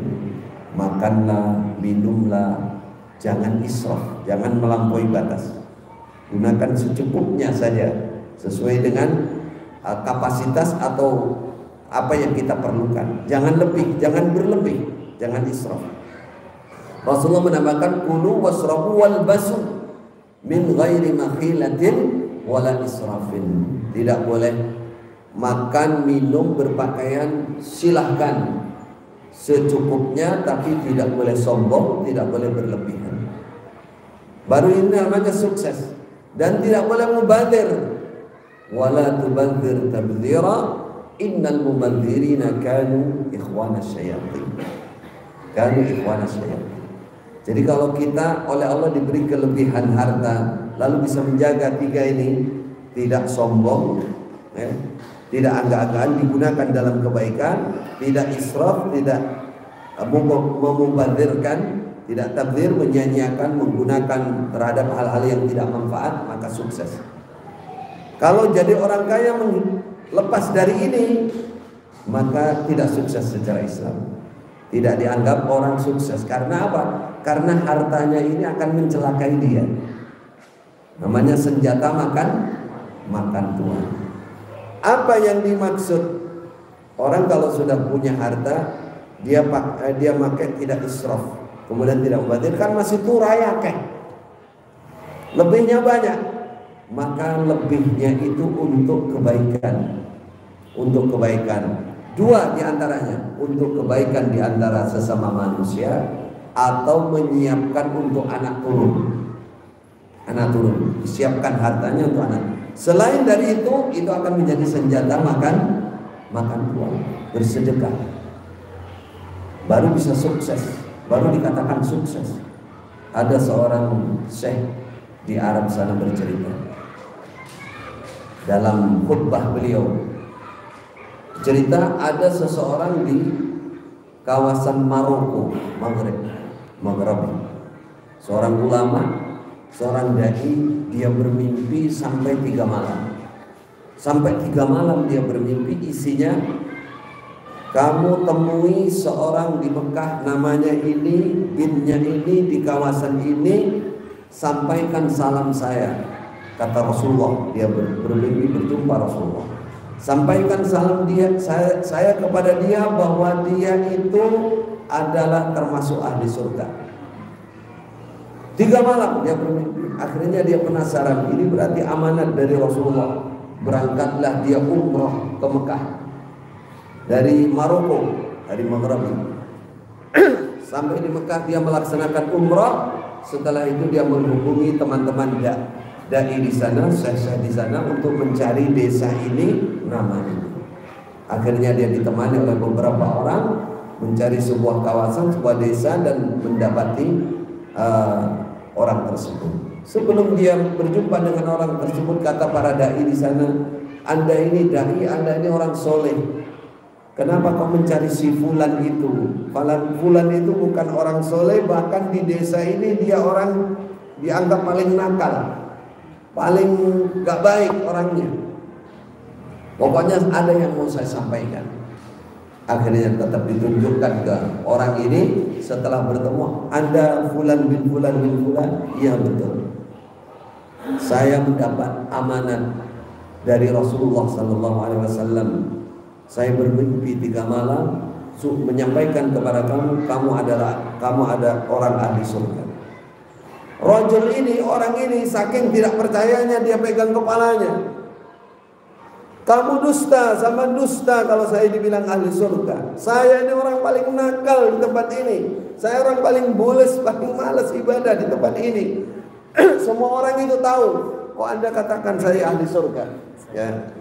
Makanlah, minumlah, jangan israf, jangan melampaui batas. Gunakan secukupnya saja, sesuai dengan kapasitas atau apa yang kita perlukan. Jangan lebih, jangan berlebih, jangan israf. Rasulullah menambahkan kulu wasrabu walbasu min ghairi makhilatin wala israfin. Tidak boleh makan, minum, berpakaian, silahkan secukupnya, tapi tidak boleh sombong, tidak boleh berlebihan. Baru ini namanya sukses. Dan tidak boleh mubadzir. Wala tubadzir tabdzira innal mubadzirina kanu ikhwanas syayatin. Kanu ikhwanas syayatin. Jadi kalau kita oleh Allah diberi kelebihan harta, lalu bisa menjaga tiga ini, tidak sombong, tidak angga-anggaan, digunakan dalam kebaikan, tidak israf, tidak memubadzirkan, tidak tabdzir, menyanyiakan, menggunakan terhadap hal-hal yang tidak manfaat, maka sukses. Kalau jadi orang kaya lepas dari ini, maka tidak sukses secara Islam. Tidak dianggap orang sukses. Karena apa? Karena hartanya ini akan mencelakai dia. Namanya senjata makan tuan. Apa yang dimaksud? Orang kalau sudah punya harta, dia pakai tidak israf, kemudian tidak mubadzir, kan masih turaya kek. Lebihnya banyak, maka lebihnya itu untuk kebaikan. Untuk kebaikan. Dua diantaranya, untuk kebaikan diantara sesama manusia, atau menyiapkan untuk anak turun. Anak turun, disiapkan hartanya untuk anak. Selain dari itu akan menjadi senjata makan tuan, bersedekah. baru bisa sukses, baru dikatakan sukses. Ada seorang syekh di Arab sana bercerita dalam khutbah beliau, cerita ada seseorang di kawasan Maroko, Maghreb, seorang ulama, seorang dai, dia bermimpi sampai 3 malam. Sampai 3 malam dia bermimpi, isinya, kamu temui seorang di Mekah, namanya ini, binnya ini, di kawasan ini, sampaikan salam saya. Kata Rasulullah, dia bermimpi berjumpa Rasulullah. Sampaikan salam saya kepada dia bahwa dia itu adalah termasuk ahli surga. 3 malam dia bermimpi. Akhirnya dia penasaran, ini berarti amanat dari Rasulullah. Berangkatlah dia umrah ke Mekah dari Maroko, dari Maghreb. Sampai di Mekah dia melaksanakan umrah. Setelah itu dia menghubungi teman-teman dai di sana, syekh di sana, untuk mencari desa ini, nama ini. Akhirnya dia ditemani oleh beberapa orang mencari sebuah kawasan, sebuah desa, dan mendapati orang tersebut. Sebelum dia berjumpa dengan orang tersebut, kata para dai di sana, Anda ini dai, Anda ini orang soleh. Kenapa kau mencari si fulan itu? Fulan itu bukan orang soleh, bahkan di desa ini dia orang dianggap paling nakal, paling gak baik orangnya. Pokoknya ada yang mau saya sampaikan. Akhirnya tetap ditunjukkan ke orang ini. Setelah bertemu, Anda fulan bin fulan bin fulan? Iya betul. Saya mendapat amanat dari Rasulullah SAW. Saya bermimpi 3 malam menyampaikan kepada kamu, kamu ada orang ahli surga. Rajul ini, orang ini, saking tidak percayanya, dia pegang kepalanya. Kamu dusta sama dusta kalau saya dibilang ahli surga. Saya ini orang paling nakal di tempat ini. Saya orang paling bules, paling malas ibadah di tempat ini. Semua orang itu tahu. Kok Anda katakan saya ahli surga? Ya,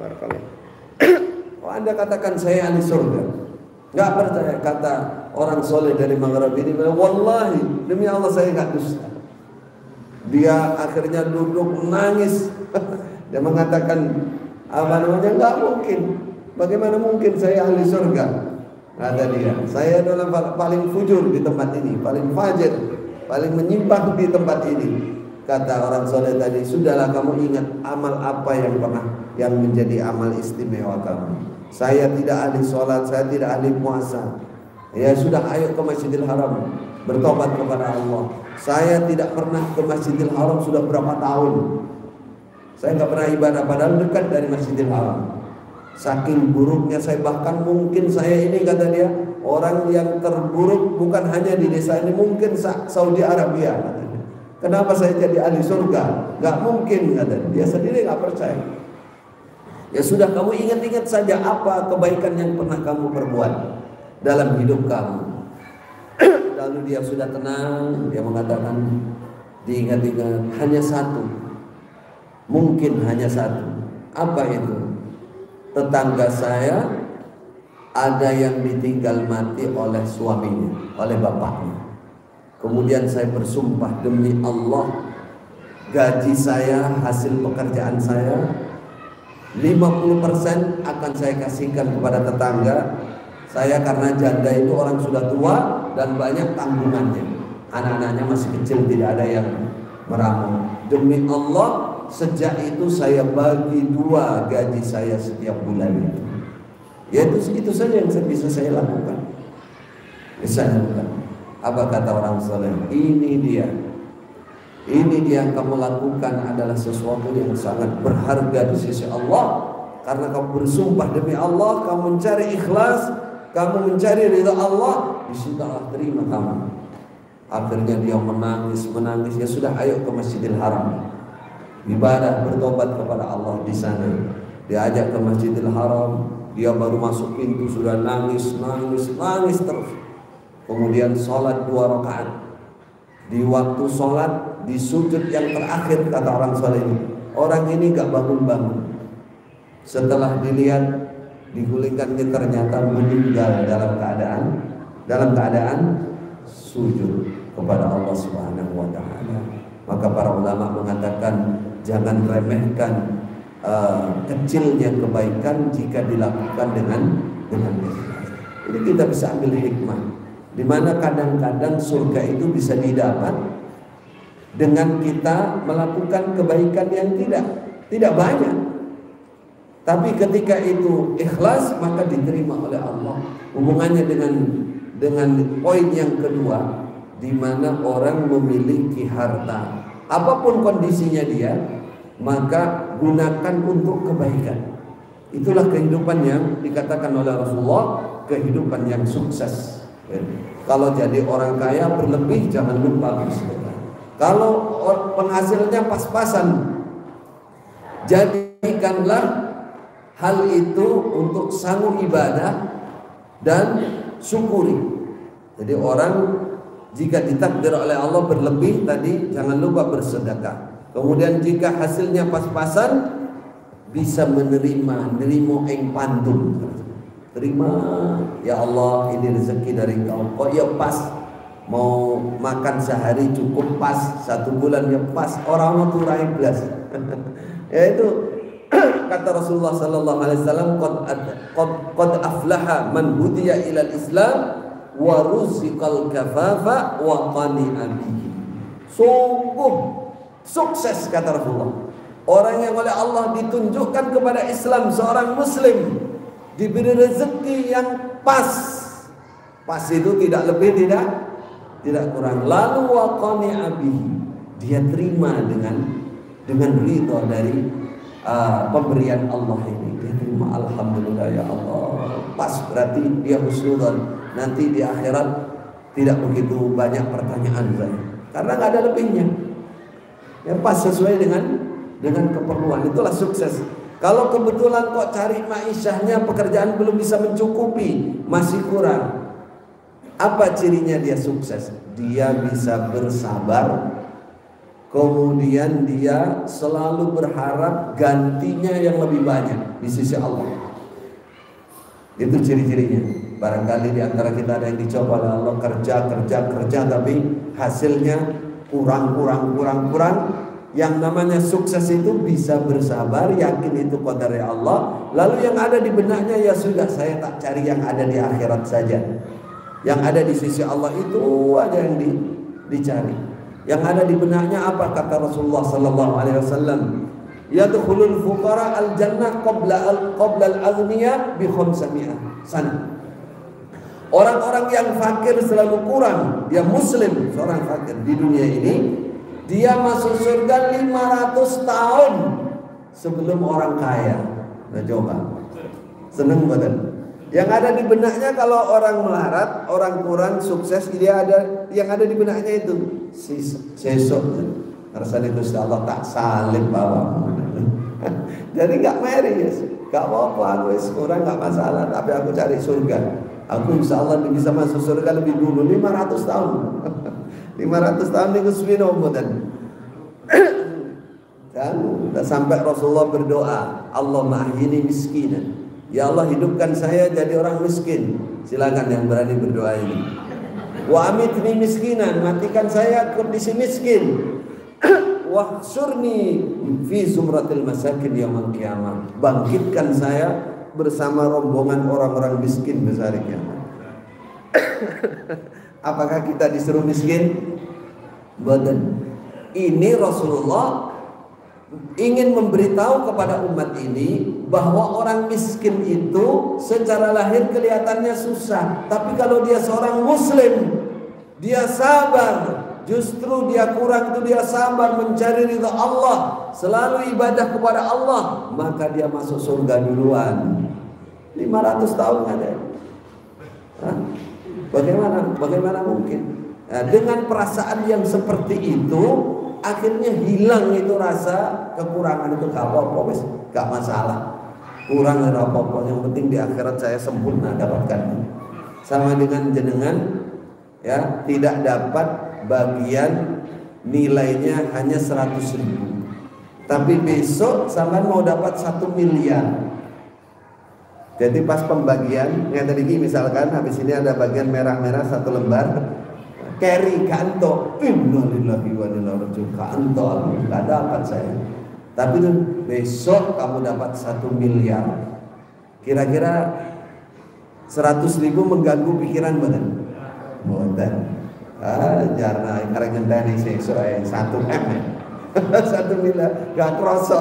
barakallah. Kok Anda katakan saya ahli surga? Gak percaya. Kata orang soleh dari Maghreb ini, wallahi demi Allah saya gak dusta. Dia akhirnya duduk nangis. Dia mengatakan, gak mungkin. Bagaimana mungkin saya ahli surga? Kata dia, saya adalah paling fujur di tempat ini, paling fajir, paling menyimpang di tempat ini. Kata orang soleh tadi, sudahlah kamu ingat amal apa yang menjadi amal istimewa kamu. Saya tidak ahli sholat, saya tidak ahli puasa. Ya sudah, ayo ke Masjidil Haram, bertobat kepada Allah. Saya tidak pernah ke Masjidil Haram sudah berapa tahun. Saya nggak pernah ibadah, padahal dekat dari Masjidil Haram. Saking buruknya saya, bahkan mungkin saya ini, kata dia, orang yang terburuk bukan hanya di desa ini, mungkin Saudi Arabia. Katanya. Kenapa saya jadi ahli surga? Gak mungkin, kata dia sendiri gak percaya. Ya sudah, kamu ingat-ingat saja apa kebaikan yang pernah kamu perbuat dalam hidup kamu. Lalu dia sudah tenang, dia mengatakan, diingat-ingat, hanya satu. Mungkin hanya satu. Apa itu? Tetangga saya ada yang ditinggal mati oleh suaminya, oleh bapaknya. Kemudian saya bersumpah demi Allah, gaji saya, hasil pekerjaan saya 50% akan saya kasihkan kepada tetangga saya, karena janda itu orang sudah tua dan banyak tanggungannya. Anak-anaknya masih kecil, tidak ada yang meramu. Demi Allah, sejak itu saya bagi 2 gaji saya setiap bulan itu. Ya itu saja yang bisa saya lakukan. Bisa lakukan. Apa kata orang soleh? Ini dia yang kamu lakukan adalah sesuatu yang sangat berharga di sisi Allah. Karena kamu bersumpah demi Allah, kamu mencari ikhlas, kamu mencari ridha Allah, di situ Allah terima kamu. Akhirnya dia menangis. Ya sudah, ayo ke Masjidil Haram, ibadah, bertobat kepada Allah di sana. Diajak ke Masjidil Haram, dia baru masuk pintu sudah nangis terus. Kemudian sholat 2 rakaat. Di waktu sholat, di sujud yang terakhir, kata orang soleh ini, orang ini gak bangun-bangun. Setelah dilihat, digulingkan, ternyata meninggal dalam keadaan dalam keadaan sujud kepada Allah Subhanahu wa taala. Maka para ulama mengatakan jangan remehkan kecilnya kebaikan jika dilakukan dengan ikhlas. Ini kita bisa ambil hikmah, di mana kadang-kadang surga itu bisa didapat dengan kita melakukan kebaikan yang tidak banyak. Tapi ketika itu ikhlas, maka diterima oleh Allah. Hubungannya dengan poin yang kedua, di mana orang memiliki harta, apapun kondisinya dia, maka gunakan untuk kebaikan. Itulah kehidupan yang dikatakan oleh Rasulullah, kehidupan yang sukses. Kalau jadi orang kaya berlebih, jangan lupa bersedekah. Kalau penghasilnya pas-pasan, jadikanlah hal itu untuk sanggup ibadah dan syukuri. Jadi orang jika ditakdir oleh Allah berlebih tadi, jangan lupa bersedekah. Kemudian jika hasilnya pas-pasan, bisa menerima ing pandum. Terima, ya Allah, ini rezeki dari Engkau. Kok ya pas, mau makan sehari cukup pas, 1 bulan ya pas. Orang itu rai belas. Ya itu kata Rasulullah sallallahu alaihi wasallam, qad aflaha man hudiya ilal Islam wa ruziqal kafafa wa qani'a bihi. Sungguh sukses kata Rasulullah, orang yang oleh Allah ditunjukkan kepada Islam, seorang muslim diberi rezeki yang pas. Pas itu tidak lebih, tidak kurang. Lalu wa qani'a bihi, dia terima dengan ridha dari pemberian Allah ini. Dia terima, alhamdulillah ya Allah. Pas, berarti dia husnudzon. Nanti di akhirat tidak begitu banyak pertanyaan saya, karena nggak ada lebihnya. Ya pas, sesuai dengan keperluan. Itulah sukses. Kalau kebetulan kok cari ma'isyahnya, pekerjaan belum bisa mencukupi, masih kurang, apa cirinya dia sukses? Dia bisa bersabar, kemudian dia selalu berharap gantinya yang lebih banyak di sisi Allah. Itu ciri-cirinya. Barangkali di antara kita ada yang dicoba oleh Allah, kerja tapi hasilnya kurang. Yang namanya sukses itu bisa bersabar, yakin itu qadar Allah. Lalu yang ada di benaknya, ya sudah, saya tak cari yang ada di akhirat saja. Yang ada di sisi Allah itu aja yang dicari. Yang ada di benaknya apa kata Rasulullah sallallahu alaihi wasallam? Yadkhulul fuqara al-jannah qabla al-aghniya bi 500 sana. Orang-orang yang fakir selalu kurang, dia muslim, seorang fakir di dunia ini, dia masuk surga 500 tahun sebelum orang kaya. Nah coba, seneng badan. Yang ada di benaknya kalau orang melarat, orang kurang sukses, dia ada yang ada di benaknya itu sesok rasanya Gusti Allah tak salib bawa. Jadi nggak meri ya, nggak apa-apa, aku kurang nggak masalah, tapi aku cari surga. Aku insya Allah bisa masuk surga lebih dulu, 500 tahun. 500 tahun itu sepinoh dan sampai Rasulullah berdoa, Allahumma ahyini miskinan. Ya Allah, hidupkan saya jadi orang miskin. Silakan yang berani berdoa ini. Wa amitni miskinan, matikan saya kondisi miskin. Wahsyurni fi zumratil masakin yaumil qiyamah. Bangkitkan saya bersama rombongan orang-orang miskin besar kiamat. Apakah kita disuruh miskin? Badan. Ini Rasulullah ingin memberitahu kepada umat ini bahwa orang miskin itu secara lahir kelihatannya susah, tapi kalau dia seorang muslim, dia sabar. Justru dia kurang itu dia sabar mencari ridha Allah, selalu ibadah kepada Allah, maka dia masuk surga duluan. 500 tahun ada. Bagaimana mungkin? Nah, dengan perasaan yang seperti itu, akhirnya hilang itu rasa kekurangan itu. Gak apa-apa, gak masalah. Kurang ada apa-apa, yang penting di akhirat saya sempurna dapatkan. Sama dengan jenengan, ya, tidak dapat bagian nilainya hanya 100.000, tapi besok sampean mau dapat 1 miliar. Jadi pas pembagian ngeten iki misalkan habis ini ada bagian merah-merah 1 lembar, carry kanto, innalillahi wa inna ilaihi raji'un, kanto enggak dapat saya. Tapi besok kamu dapat 1 miliar. Kira-kira 100.000 mengganggu pikiran badan. Boten. Jarna karek ngenteni sesuk 1 M. 1 miliar gak kroso.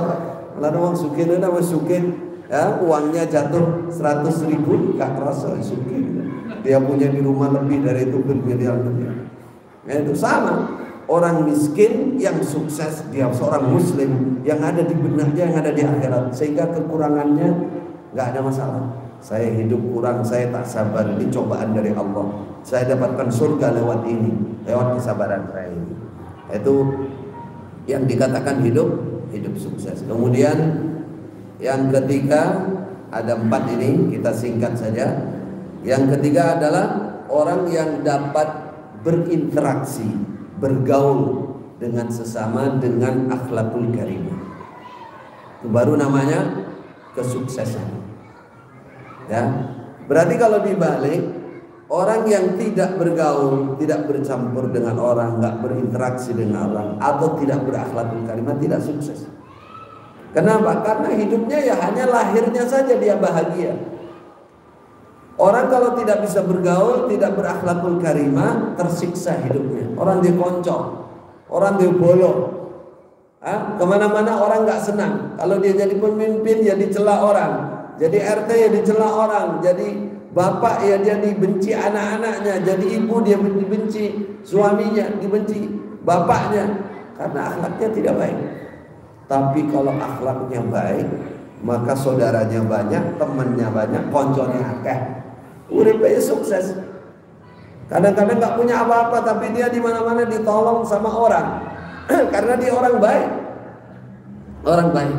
Lalu wong sugih nang wis sugih, ya, uangnya jatuh 100.000 gak kroso sugih. Dia punya di rumah lebih dari itu bermiliar. Ya, itu sama. Orang miskin yang sukses, dia seorang muslim yang ada di benaknya, yang ada di akhirat, sehingga kekurangannya nggak ada masalah. Saya hidup kurang, saya tak sabar, ini cobaan dari Allah. Saya dapatkan surga lewat ini, lewat kesabaran saya ini. Itu yang dikatakan hidup sukses. Kemudian yang ketiga ada 4 ini, kita singkat saja. Yang ketiga adalah orang yang dapat berinteraksi, bergaul dengan sesama dengan akhlakul karimah. Itu baru namanya kesuksesan. Ya. Berarti kalau dibalik, orang yang tidak bergaul, tidak bercampur dengan orang, nggak berinteraksi dengan orang, atau tidak berakhlakul karimah, tidak sukses. Kenapa? Karena hidupnya ya hanya lahirnya saja dia bahagia. Orang kalau tidak bisa bergaul, tidak berakhlakul karimah, tersiksa hidupnya. Orang dia koncok, orang dia bolong, kemana-mana orang nggak senang. Kalau dia jadi pemimpin ya dicela orang, jadi RT ya dicela orang, jadi bapak ya dia dibenci anak-anaknya, jadi ibu dia dibenci suaminya, dibenci bapaknya, karena akhlaknya tidak baik. Tapi kalau akhlaknya baik, maka saudaranya banyak, temannya banyak, konconya akeh. Uripnya sukses. Kadang-kadang nggak punya apa-apa, tapi dia di mana-mana ditolong sama orang, karena dia orang baik. Orang baik.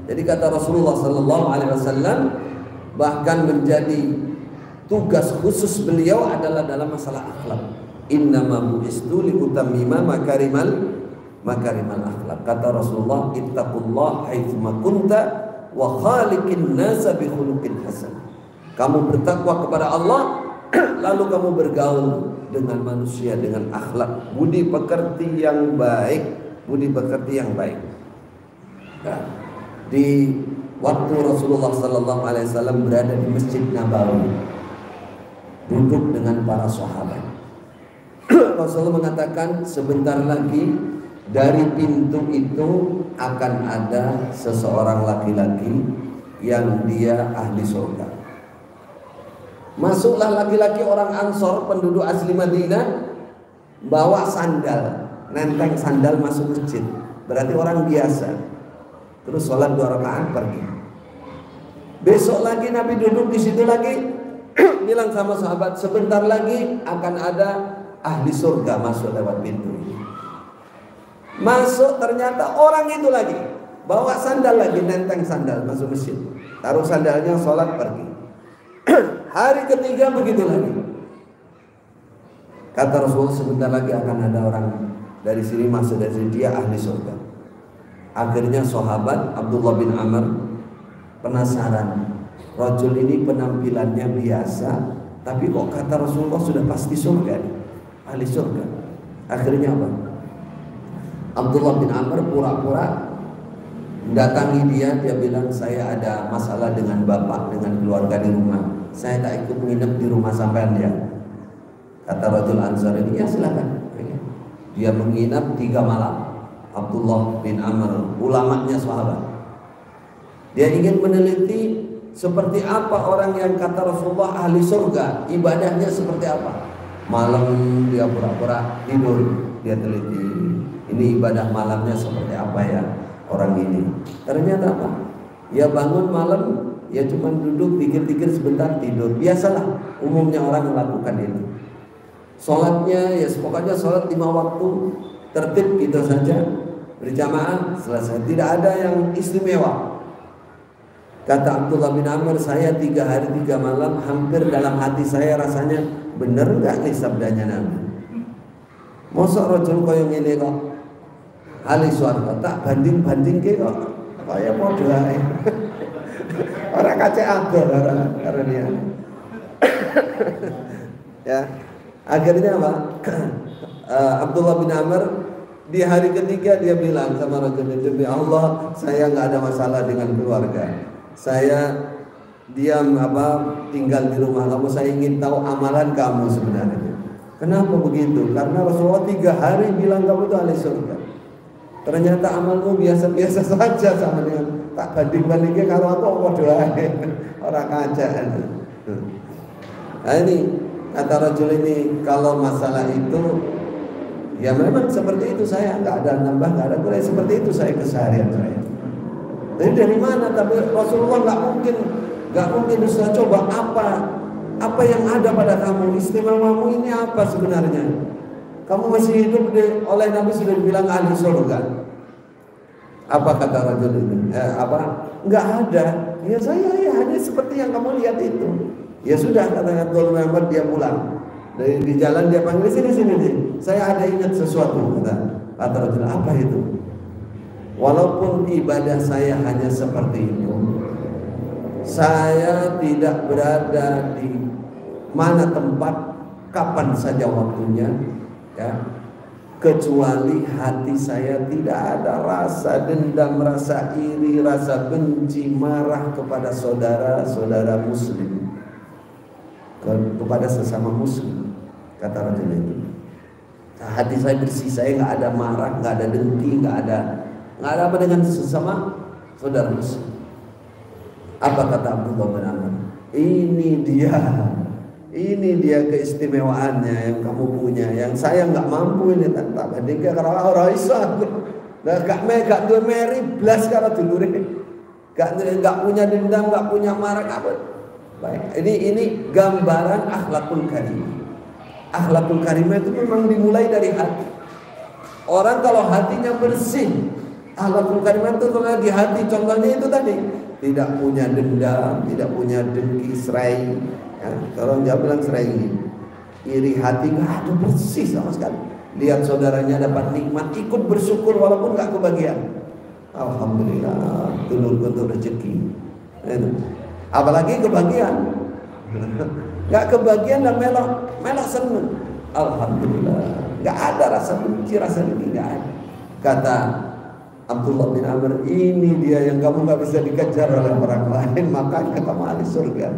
Jadi kata Rasulullah Sallallahu Alaihi Wasallam, bahkan menjadi tugas khusus beliau adalah dalam masalah akhlak. Innama bu'istu liutammima makarimal akhlak. Kata Rasulullah, ittaqullah haitsuma kunta wa khaliqin nasa bi khuluqin hasan. Kamu bertakwa kepada Allah, lalu kamu bergaul dengan manusia dengan akhlak, budi pekerti yang baik, Nah, di waktu Rasulullah Sallallahu Alaihi Wasallam berada di Masjid Nabawi, duduk dengan para sahabat, Rasulullah mengatakan sebentar lagi dari pintu itu akan ada seseorang laki-laki yang dia ahli surga. Masuklah laki-laki orang Ansor, penduduk asli Madinah, bawa sandal, nenteng sandal masuk masjid. Berarti orang biasa. Terus sholat 2 rakaat pergi. Besok lagi Nabi duduk di situ lagi, bilang sama sahabat, sebentar lagi akan ada ahli surga masuk lewat pintu ini. Masuk, ternyata orang itu lagi bawa sandal lagi, nenteng sandal masuk masjid, taruh sandalnya, sholat, pergi. Hari ketiga begitu lagi. Kata Rasulullah, sebentar lagi akan ada orang dari sini masuk, dari sini, dia ahli surga. Akhirnya sahabat Abdullah bin Amr penasaran, rajul ini penampilannya biasa, tapi kok kata Rasulullah sudah pasti surga nih, ahli surga. Akhirnya apa? Abdullah bin Amr pura-pura datangi dia bilang, saya ada masalah dengan bapak, dengan keluarga di rumah, saya tak ikut nginep di rumah sampean ya. Kata rajul Ansar ini, ya silakan. Dia menginap 3 malam. Abdullah bin Amr, ulamanya sahabat. Dia ingin meneliti seperti apa orang yang kata Rasulullah ahli surga, ibadahnya seperti apa. Malam dia pura-pura tidur, dia teliti, ini ibadah malamnya seperti apa ya orang ini. Ternyata apa? Ya bangun malam, ya cuma duduk pikir-pikir sebentar, tidur. Biasalah umumnya orang melakukan itu. Sholatnya ya pokoknya sholat 5 waktu tertib gitu saja, berjamaah, selesai, tidak ada yang istimewa. Kata Abdullah bin Amr, saya 3 hari 3 malam hampir dalam hati saya rasanya, bener nggak nih sabdanya Nabi? Mosok rojul koyo ngene kok ahli surga, tak banding-banding ke kok kaya padha ae. Orang kaca agar karena dia. Ya, akhirnya apa? Abdullah bin Amr di hari ketiga dia bilang sama Rasul, demi Allah saya nggak ada masalah dengan keluarga. Saya diam tinggal di rumah kamu. Saya ingin tahu amalan kamu sebenarnya. Kenapa begitu? Karena Rasulullah 3 hari bilang kamu itu ahli surga. Ternyata amalmu biasa-biasa saja sama dengan tak banding-bandingnya kalau aku doain orang kaca. Nah ini kata Rasul ini, kalau masalah itu ya memang seperti itu, saya nggak ada nambah, nggak ada kurang, seperti itu saya keseharian saya. Jadi dari mana? Tapi Rasulullah nggak mungkin Ustaz, coba apa yang ada pada kamu, istimewamu ini apa sebenarnya? Kamu masih hidup oleh Nabi sudah dibilang ahli surga. Apa kata Rasul ini? Nggak ada. Ya saya hanya seperti yang kamu lihat itu. Ya sudah, kata Abdul Muhammad, dia pulang. Di jalan dia panggil, sini nih. Saya ada ingat sesuatu, kata Rasul. Apa itu? Walaupun ibadah saya hanya seperti itu, saya tidak berada di mana tempat, kapan saja waktunya, ya, kecuali hati saya tidak ada rasa dendam, rasa iri, rasa benci, marah kepada saudara-saudara muslim, kepada sesama muslim, kata Rasul itu. Hati saya bersih, saya nggak ada marah, nggak ada dengki, nggak ada apa dengan sesama saudara muslim. Apa kata Abdullah bin Amr? Ini dia keistimewaannya yang kamu punya, yang saya nggak mampu ini. Tak bandingkan karena orang Islam. Gak dua meri belas karena dulure. Gak punya dendam, gak punya marah apa. Baik, ini gambaran akhlakul karimah. Akhlakul karimah itu memang dimulai dari hati. Orang kalau hatinya bersih, akhlakul karimah itu kalau di hati, contohnya itu tadi, tidak punya dendam, tidak punya dengki, serai. Ya, kalau dia bilang serai ini, iri hati, nggak ada, bersih sama sekali. Lihat saudaranya dapat nikmat, ikut bersyukur walaupun nggak kebagian. Alhamdulillah, tulur untuk rezeki. Apalagi kebagian, nggak kebagian dan melok seneng. Alhamdulillah, nggak ada rasa benci, rasa dengki, nggak ada. Kata Abdullah bin Amr, ini dia yang kamu nggak bisa dikejar oleh orang lain, makanya kamu ahli surga.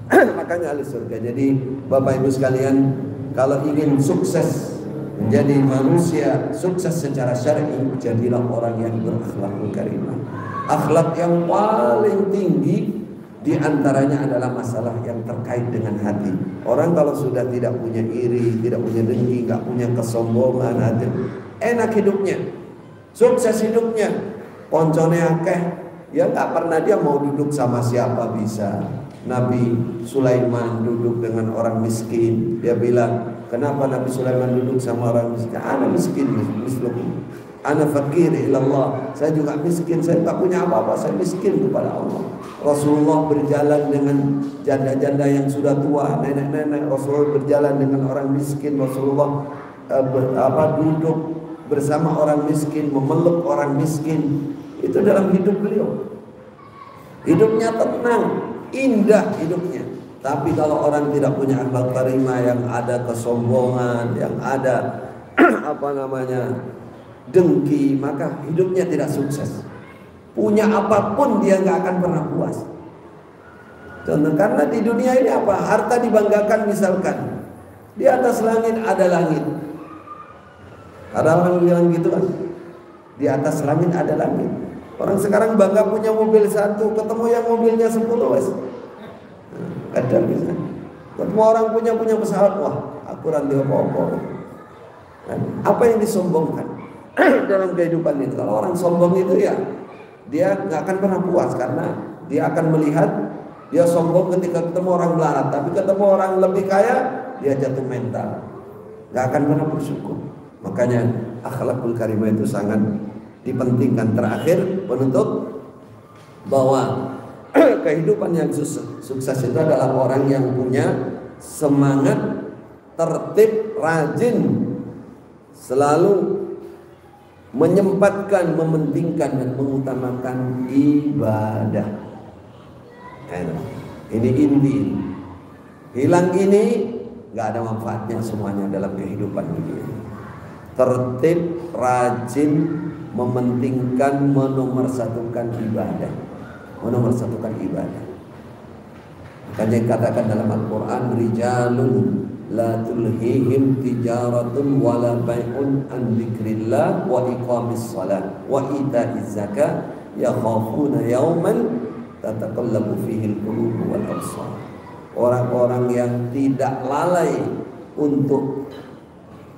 Makanya ahli surga. Jadi Bapak Ibu sekalian, kalau ingin sukses menjadi manusia sukses secara syar'i, jadilah orang yang berakhlakul karimah. Akhlak yang paling tinggi diantaranya adalah masalah yang terkait dengan hati. Orang kalau sudah tidak punya iri, tidak punya dengki, nggak punya kesombongan, hati, enak hidupnya, sukses hidupnya, koncone akeh, ya nggak pernah dia mau duduk sama siapa bisa. Nabi Sulaiman duduk dengan orang miskin, dia bilang, kenapa Nabi Sulaiman duduk sama orang miskin? Ana miskin, mislukum, ana fakir ilallah. Saya juga miskin, saya tak punya apa-apa, saya miskin kepada Allah. Rasulullah berjalan dengan janda-janda yang sudah tua, nenek-nenek. Rasulullah berjalan dengan orang miskin. Rasulullah duduk bersama orang miskin, memeluk orang miskin. Itu dalam hidup beliau. Hidupnya tenang, indah hidupnya. Tapi kalau orang tidak punya akhlak karimah, yang ada kesombongan, yang ada dengki, maka hidupnya tidak sukses. Punya apapun dia nggak akan pernah puas. Contoh, karena di dunia ini apa? Harta dibanggakan, misalkan di atas langit ada langit. Ada orang bilang gitu kan, di atas langit ada langit. Orang sekarang bangga punya mobil 1, ketemu yang mobilnya 10 wes. Kadang misalnya, ketemu orang punya pesawat, wah aku rantai apa-apa. Apa yang disombongkan dalam kehidupan itu? Kalau orang sombong itu ya, dia nggak akan pernah puas, karena dia akan melihat dia sombong ketika ketemu orang melarat, tapi ketemu orang lebih kaya dia jatuh mental, nggak akan pernah bersyukur. Makanya akhlakul karimah itu sangat dipentingkan. Terakhir penutup, bahwa kehidupan yang sukses itu adalah orang yang punya semangat tertib, rajin, selalu menyempatkan, mementingkan dan mengutamakan ibadah. Ini inti. Hilang ini nggak ada manfaatnya semuanya dalam kehidupan dunia. Tertib, rajin, mementingkan, menomorsatukan ibadah. Menomorsatukan ibadah. Makanya dikatakan dalam Al-Quran, rijalun la tulhihim tijaratun wala bai'un an dzikrillah wa iqamis shalah wa ita'iz zakah yakhafuna yawman tataqallabu fihi al-qulubu wal absar. Orang-orang yang tidak lalai untuk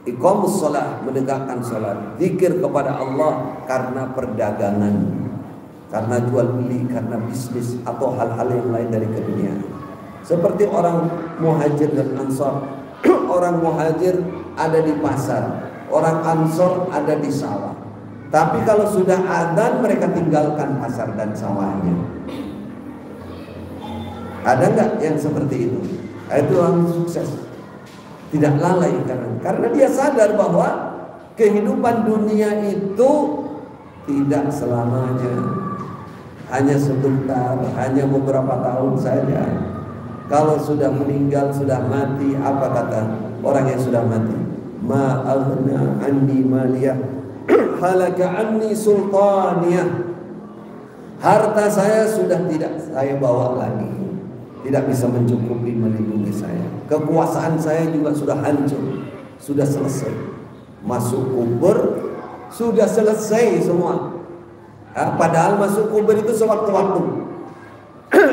iqamus shalah, menegakkan salat, zikir kepada Allah karena perdagangan, karena jual beli, karena bisnis atau hal-hal yang lain dari keduniaan. Seperti orang muhajir dan ansor. Orang muhajir ada di pasar, orang ansor ada di sawah. Tapi kalau sudah adzan mereka tinggalkan pasar dan sawahnya. Ada nggak yang seperti itu? Itu orang sukses, tidak lalai karena dia sadar bahwa kehidupan dunia itu tidak selamanya, hanya sebentar, hanya beberapa tahun saja. Kalau sudah meninggal, sudah mati, apa kata orang yang sudah mati? Ma aghna anni maliyah halaka anni sultaniyah. Harta saya sudah tidak saya bawa lagi, tidak bisa mencukupi melindungi saya. Kekuasaan saya juga sudah hancur, sudah selesai. Masuk kubur sudah selesai semua. Padahal masuk kubur itu sewaktu-waktu.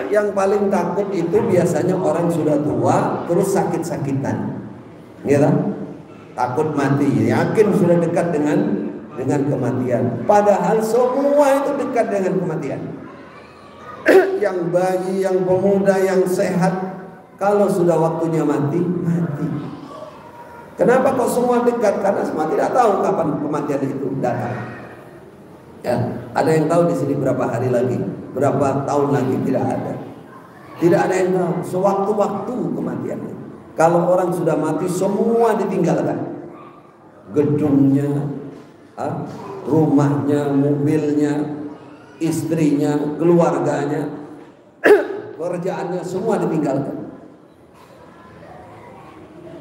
Yang paling takut itu biasanya orang sudah tua terus sakit-sakitan, ya kan? Takut mati, yakin sudah dekat dengan kematian. Padahal semua itu dekat dengan kematian. Yang bayi, yang pemuda, yang sehat, kalau sudah waktunya mati, mati. Kenapa kok semua dekat? Karena semua tidak tahu kapan kematian itu datang. Ya, ada yang tahu di sini berapa hari lagi, berapa tahun lagi? Tidak ada. Tidak ada yang tahu. Sewaktu-waktu kematiannya. Kalau orang sudah mati, semua ditinggalkan. Gedungnya, rumahnya, mobilnya, istrinya, keluarganya, kerjaannya, semua ditinggalkan.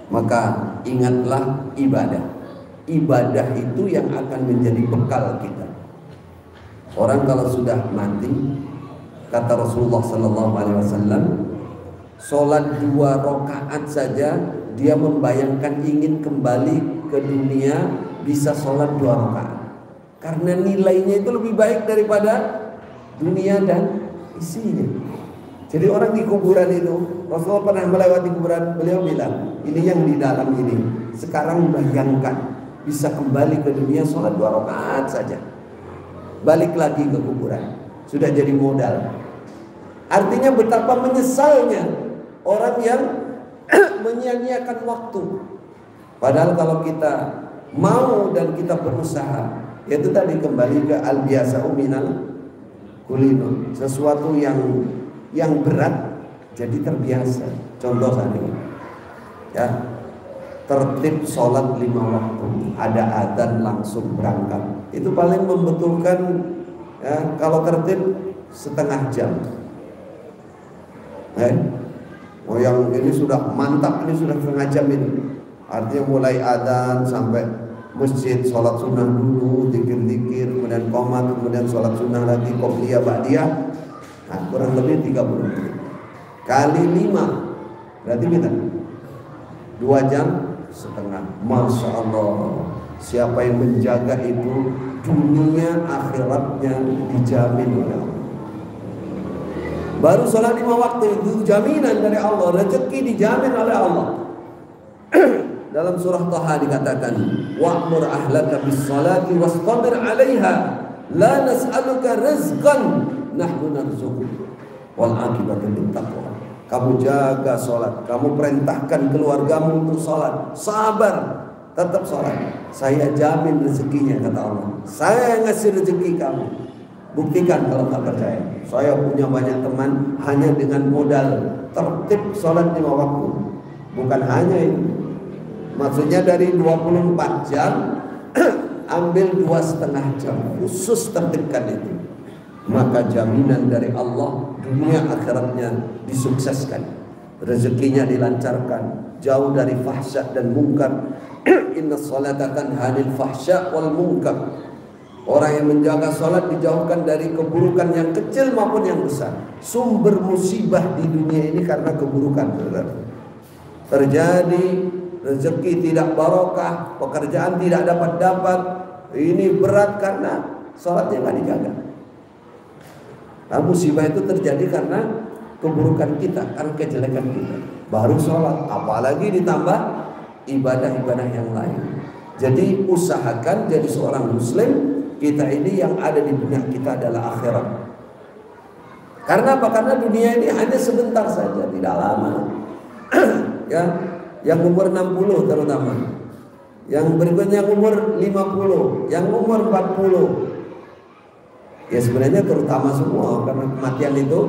Maka ingatlah ibadah. Ibadah itu yang akan menjadi bekal kita. Orang kalau sudah mati, kata Rasulullah SAW, sholat 2 rakaat saja dia membayangkan ingin kembali ke dunia bisa sholat 2 rakaat. Karena nilainya itu lebih baik daripada dunia dan isinya. Jadi orang di kuburan itu, Rasulullah pernah melewati kuburan, beliau bilang, ini yang di dalam ini. Sekarang bayangkan bisa kembali ke dunia sholat 2 rakaat saja. Balik lagi ke kuburan, sudah jadi modal. Artinya betapa menyesalnya orang yang menyia-nyiakan waktu. Padahal kalau kita mau dan kita berusaha, yaitu tadi kembali ke al-biasa'u minal kulino, sesuatu yang berat jadi terbiasa. Contoh tadi, ya, tertib sholat 5 waktu, ada adzan langsung berangkat. Itu paling membutuhkan, ya, kalau tertib setengah jam. Oh yang ini sudah mantap, ini sudah setengah jam ini. Artinya mulai adzan sampai masjid, sholat sunnah dulu, zikir-zikir, kemudian qomat, kemudian sholat sunnah lagi, qobliyah, ba'diyah. Nah, kurang lebih 30 menit. Kali 5 berarti kita 2 jam setengah. Masya Allah, siapa yang menjaga itu dunia akhiratnya dijamin oleh Allah. Baru sholat 5 waktu itu jaminan dari Allah, rezeki dijamin oleh Allah. Dalam surah Taha dikatakan, wa'mur ahlaka bis-salati wastabir 'alaiha la nas'aluka rizqan nahnu narzuquk wal 'aqibatu lit-taqwa. Kamu jaga sholat, kamu perintahkan keluargamu untuk sholat, sabar, tetap sholat. Saya jamin rezekinya, kata Allah. Saya ngasih rezeki kamu. Buktikan kalau tak percaya. Saya punya banyak teman hanya dengan modal tertib sholat 5 waktu. Bukan hanya itu. Maksudnya dari 24 jam ambil 2,5 jam khusus tertibkan itu. Maka jaminan dari Allah dunia akhiratnya disukseskan, rezekinya dilancarkan, jauh dari fahsya dan mungkar. Inna salata tanha 'anil fahsya wal munkar. Orang yang menjaga salat dijauhkan dari keburukan yang kecil maupun yang besar. Sumber musibah di dunia ini karena keburukan, saudara. Terjadi rezeki tidak barokah, pekerjaan tidak dapat. Ini berat karena salatnya nggak dijaga. Nah, musibah itu terjadi karena keburukan kita, karena kejelekan kita. Baru salat, apalagi ditambah ibadah-ibadah yang lain. Jadi usahakan jadi seorang muslim. Kita ini yang ada di benak kita adalah akhirat. Karena apa? Karena dunia ini hanya sebentar saja, tidak lama. Ya, yang umur 60 terutama. Yang berikutnya umur 50, yang umur 40. Ya sebenarnya terutama semua, karena kematian itu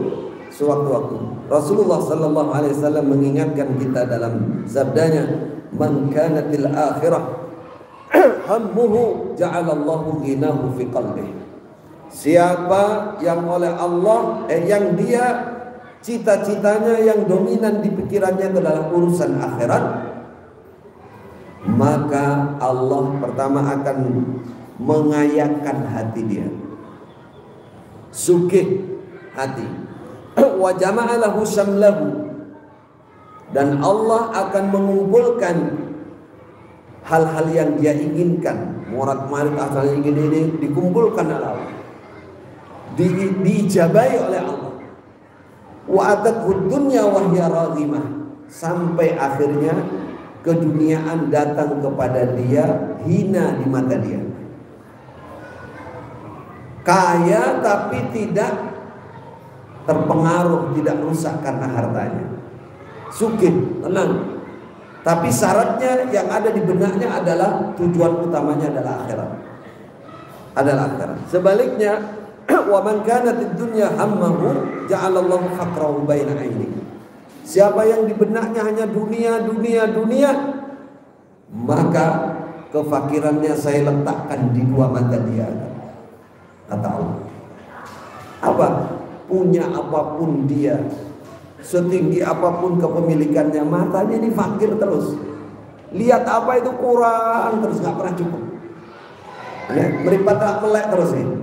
sewaktu-waktu. Rasulullah sallallahu alaihi wasallam mengingatkan kita dalam sabdanya, "Man kanatil akhirah hammuhu ja'alallahu ghinahu fi qalbihi." Siapa yang oleh Allah yang dia cita-citanya yang dominan di pikirannya adalah urusan akhirat, maka Allah pertama akan mengayakkan hati dia, sugih hati, wa jama'a lahu syamlahu, dan Allah akan mengumpulkan hal-hal yang dia inginkan, murat-marit asal ingin ini dikumpulkan oleh Allah, diijabahi oleh Allah. Wa atathu dunya wa hiya radhimah, sampai akhirnya keduniaan datang kepada dia hina di mata dia. Kaya tapi tidak terpengaruh, tidak rusak karena hartanya. Sugih, tenang. Tapi syaratnya yang ada di benaknya adalah tujuan utamanya adalah akhirat. Adalah akhirat. Sebaliknya, wa man kanat ad-dunya hammahu ja'alallahu faqrahu baina ainihi. Siapa yang di benaknya hanya dunia, maka kefakirannya saya letakkan di dua mata dia. Kata Allah. Apa? Punya apapun dia, setinggi apapun kepemilikannya, matanya ini fakir terus. Lihat apa itu kurang terus, nggak pernah cukup. Ya, meripat tak melek terus ini.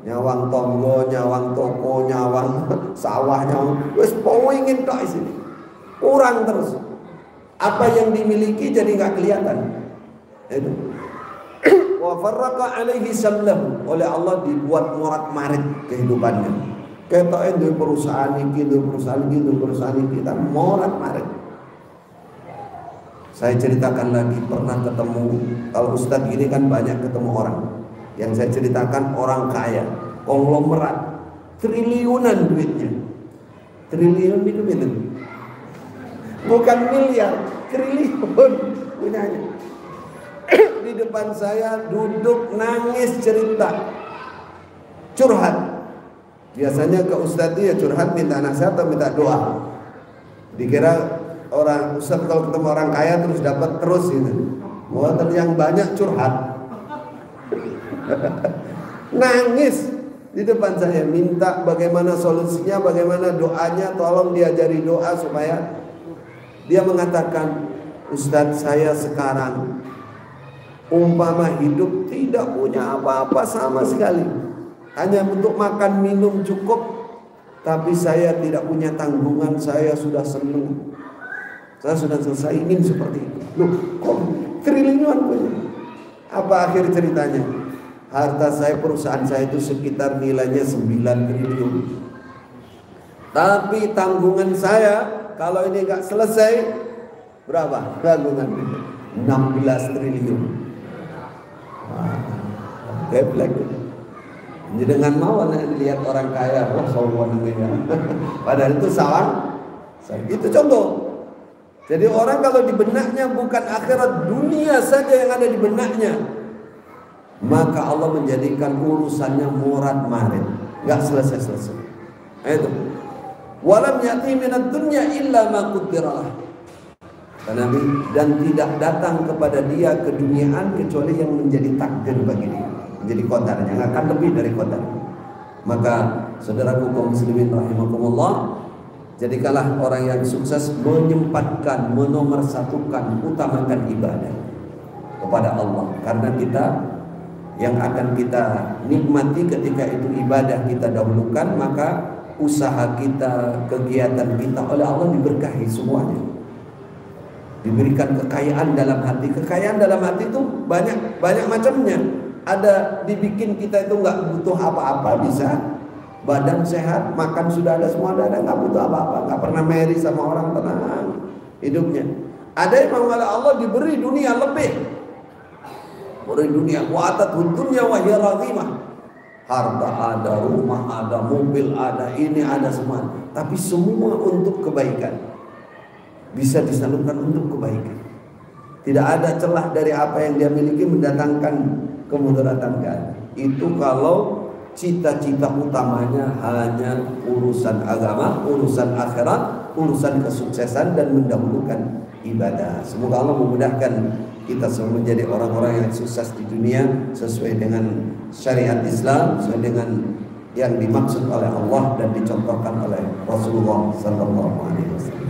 Nyawang tonggo, nyawang toko, nyawang sawah, nyawang. Wes ingin tok sini. Kurang terus. Apa yang dimiliki jadi nggak kelihatan. Itu. Wa farraqa alaihi samlahu, oleh Allah dibuat morat-marit kehidupannya. Kita ini perusahaan ini, perusahaan kita morat-marit. Saya ceritakan lagi, pernah ketemu, kalau Ustadz gini kan banyak ketemu orang. Yang saya ceritakan orang kaya, konglomerat, triliunan duitnya. Triliun itu bukan miliar, triliun punyanya. Di depan saya duduk nangis cerita, curhat. Biasanya ke Ustadz ya curhat, minta nasihat atau minta doa. Dikira orang Ustadz kalau ketemu orang kaya terus dapat terus gitu. Bukan yang banyak curhat. Nangis di depan saya, minta bagaimana solusinya, bagaimana doanya, tolong diajari doa supaya. Dia mengatakan, Ustadz saya sekarang umpama hidup tidak punya apa-apa sama sekali, hanya untuk makan minum cukup, tapi saya tidak punya tanggungan, saya sudah senang, saya sudah selesai, ingin seperti itu. Loh, kok triliunan punya? Apa akhir ceritanya? Harta saya, perusahaan saya itu sekitar nilainya 9 triliun. Tapi tanggungan saya kalau ini nggak selesai, berapa tanggungan? 16 triliun. Geblek. Jadi dengan mau lihat orang kaya, wah sombong ya. Padahal itu salah. Itu contoh. Jadi orang kalau di benaknya bukan akhirat, dunia saja yang ada di benaknya, maka Allah menjadikan urusannya morat-marit, nggak selesai-selesai. Itu. Walam ya'ti minad dunya illa ma qaddara. Dan tidak datang kepada dia keduniaan kecuali yang menjadi takdir bagi dia, menjadi qadarnya, nggak akan lebih dari qadar. Maka Saudaraku kaum muslimin rahimakumullah, jadikanlah orang yang sukses menyempatkan, menomorsatukan, utamakan ibadah kepada Allah. Karena kita yang akan kita nikmati ketika itu ibadah kita dahulukan, maka usaha kita, kegiatan kita oleh Allah diberkahi semuanya. Diberikan kekayaan dalam hati. Kekayaan dalam hati itu banyak macamnya. Ada dibikin kita itu nggak butuh apa-apa, bisa badan sehat, makan sudah ada, semua ada, nggak butuh apa-apa, nggak pernah marry sama orang, tenang hidupnya. Ada yang oleh Allah diberi dunia lebih, beri dunia, wa'atat dunya wa hiya radhimah. Harta ada, rumah ada, mobil ada, ini ada semua, tapi semua untuk kebaikan, bisa disalurkan untuk kebaikan. Tidak ada celah dari apa yang dia miliki mendatangkan kemudaratan kan. Itu kalau cita-cita utamanya hanya urusan agama, urusan akhirat, urusan kesuksesan dan mendahulukan ibadah. Semoga Allah memudahkan kita semua menjadi orang-orang yang sukses di dunia sesuai dengan syariat Islam, sesuai dengan yang dimaksud oleh Allah dan dicontohkan oleh Rasulullah sallallahu alaihi wasallam.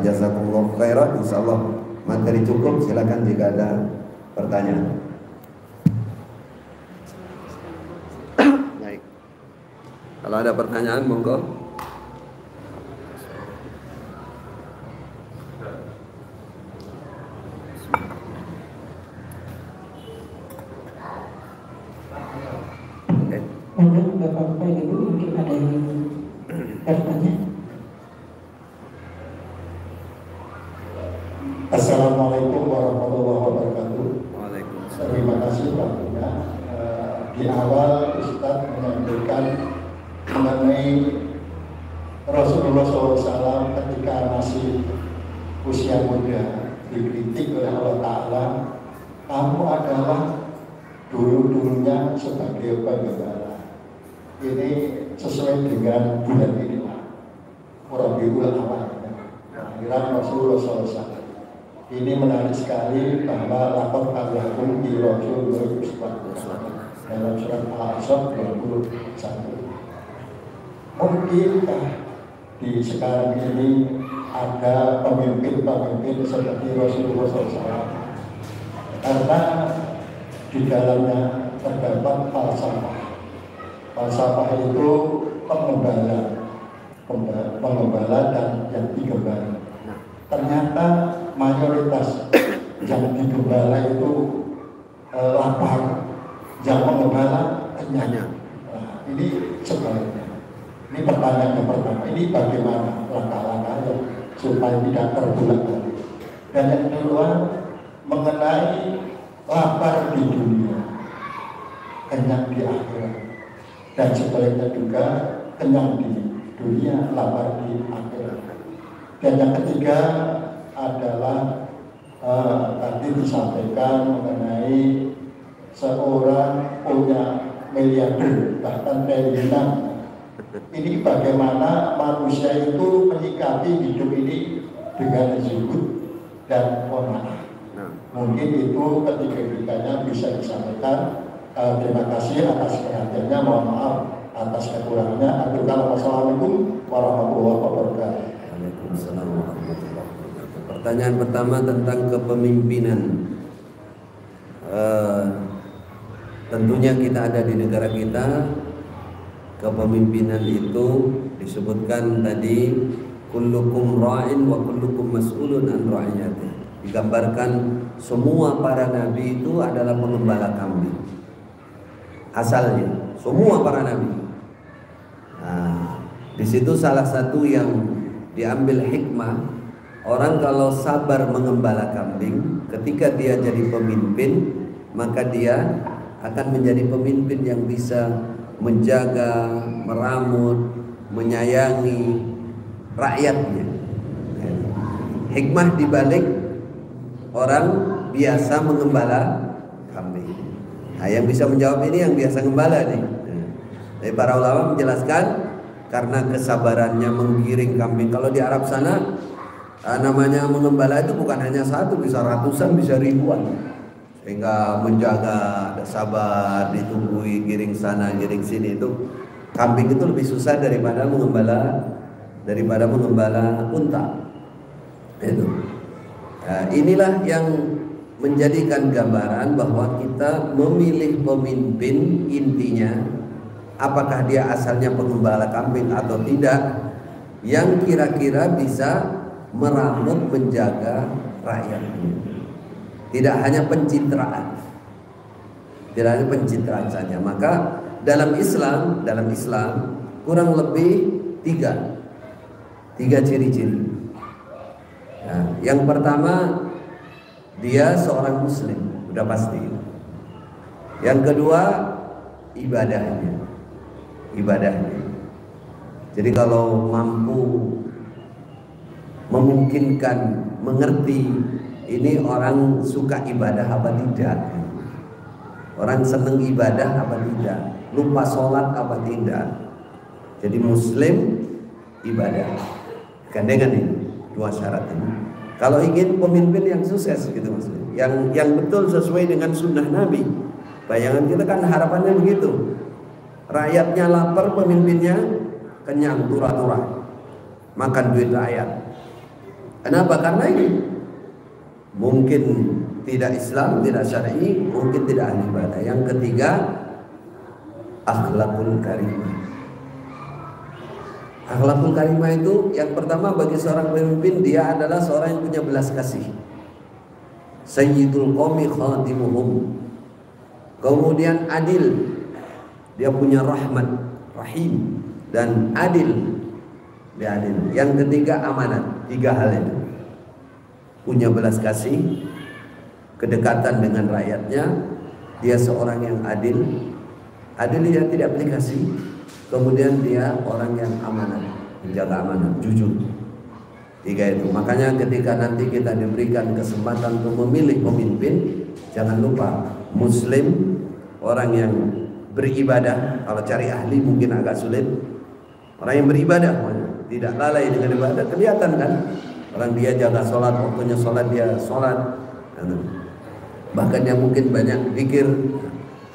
Jazakumullah khairan. Insyaallah materi cukup, silakan jika ada pertanyaan. Baik. Kalau ada pertanyaan monggo. Mungkin Bapak Ibu mungkin ada yang bertanya. Assalamualaikum warahmatullahi wabarakatuh. Waalaikumsalam. Terima kasih Pak Bunda. Di awal Ustaz menyampaikan mengenai Rasulullah SAW ketika masih usia muda dikritik oleh Allah Ta'ala, kamu adalah dulu-dulunya sebagai pengembala. Ini sesuai dengan bulan inilah, Rabiul Awal, kelahiran Rasulullah SAW. Ini menarik sekali bahwa lapor alakum di Rasulullah dalam surat Al-Ahzab 21. Mungkinkah di sekarang ini ada pemimpin-pemimpin seperti Rasulullah SAW? Karena di dalamnya terdapat falsafah. Falsafah itu pengembala dan yang digembala. Ternyata mayoritas yang digembala itu lapar, yang mengembala kenyang. Nah, ini sebaliknya. Ini pertanyaan yang pertama. Ini bagaimana langkah-langkahnya supaya tidak terulang-ulang. Dan yang kedua mengenai lapar di dunia, kenyang di akhirat. Dan sebaliknya juga kenyang di dunia, lapar di akhirat. Dan yang ketiga adalah tadi disampaikan mengenai seorang punya miliarder, bahkan triliunan. Ini bagaimana manusia itu menyikapi hidup ini dengan zuhud dan qanaah. Mungkin itu ketiga-tiganya bisa disampaikan. Terima kasih atas perhatiannya. Mohon maaf atas kekurangannya. Assalamualaikum warahmatullahi wabarakatuh. Waalaikumsalam warahmatullahi wabarakatuh. Pertanyaan pertama tentang kepemimpinan. Tentunya kita ada di negara kita. Kepemimpinan itu disebutkan tadi kullukum ra'in wa kullukum mas'ulun an ra'iyati. Digambarkan semua para nabi itu adalah pengembala kambing. Asalnya semua para nabi. Nah, di situ salah satu yang diambil hikmah, orang kalau sabar mengembala kambing, ketika dia jadi pemimpin, maka dia akan menjadi pemimpin yang bisa menjaga, meramut, menyayangi rakyatnya. Hikmah dibalik orang biasa mengembala kambing. Nah, yang bisa menjawab ini yang biasa gembala nih. Dari para ulama menjelaskan karena kesabarannya menggiring kambing. Kalau di Arab sana namanya mengembala itu bukan hanya satu, bisa ratusan, bisa ribuan. Sehingga menjaga, ada sabar, ditunggui, giring sana, giring sini itu Kambing itu lebih susah daripada mengembala unta. Itu. Nah, inilah yang menjadikan gambaran bahwa kita memilih pemimpin, intinya apakah dia asalnya pengembala kambing atau tidak, yang kira-kira bisa meramut menjaga rakyatnya. Tidak hanya pencitraan, saja. Maka dalam Islam kurang lebih tiga ciri-ciri. Nah, yang pertama, dia seorang muslim, sudah pasti. Yang kedua, ibadahnya. Jadi kalau mampu memungkinkan, mengerti ini orang suka ibadah apa tidak, orang seneng ibadah apa tidak, lupa sholat apa tidak. Jadi muslim, ibadah, gandengan ini dua syarat ini. Kalau ingin pemimpin yang sukses gitu maksudnya, yang betul sesuai dengan sunnah Nabi. Bayangan kita kan harapannya begitu. Rakyatnya lapar, pemimpinnya kenyang, turah-turah, makan duit rakyat. Kenapa? Karena ini mungkin tidak Islam, tidak syar'i, mungkin tidak ahli ibadah. Yang ketiga, akhlakul karimah. Akhlakul karimah itu yang pertama, bagi seorang pemimpin, dia adalah seorang yang punya belas kasih. Sayyidul qaumi khatimuhum. Kemudian adil, dia punya rahmat, rahim, dan adil. Dia adil. Yang ketiga, amanat. Tiga hal itu. Punya belas kasih, kedekatan dengan rakyatnya, dia seorang yang adil. Adil, dia tidak beli kasih. Kemudian dia orang yang amanat, menjaga amanat, jujur. Tiga itu. Makanya ketika nanti kita diberikan kesempatan untuk memilih pemimpin, jangan lupa muslim, orang yang beribadah. Kalau cari ahli mungkin agak sulit. Orang yang beribadah, tidak lalai dengan ibadah, kelihatan kan? Orang dia jaga sholat, waktunya sholat dia sholat. Bahkan yang mungkin banyak pikir.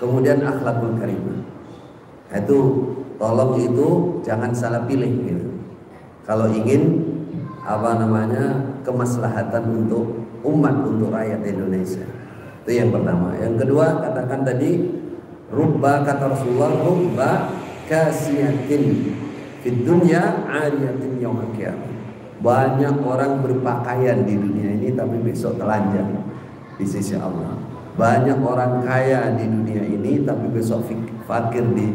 Kemudian akhlakul karimah. Itu tolong itu jangan salah pilih gitu. Kalau ingin kemaslahatan untuk umat, untuk rakyat Indonesia. Itu yang pertama. Yang kedua, katakan tadi, rubba, kata Rasulullah, rubba kasiyatin fid dunya ariyatin yaumil qiyamah. Banyak orang berpakaian di dunia ini tapi besok telanjang di sisi Allah. Banyak orang kaya di dunia ini tapi besok fakir di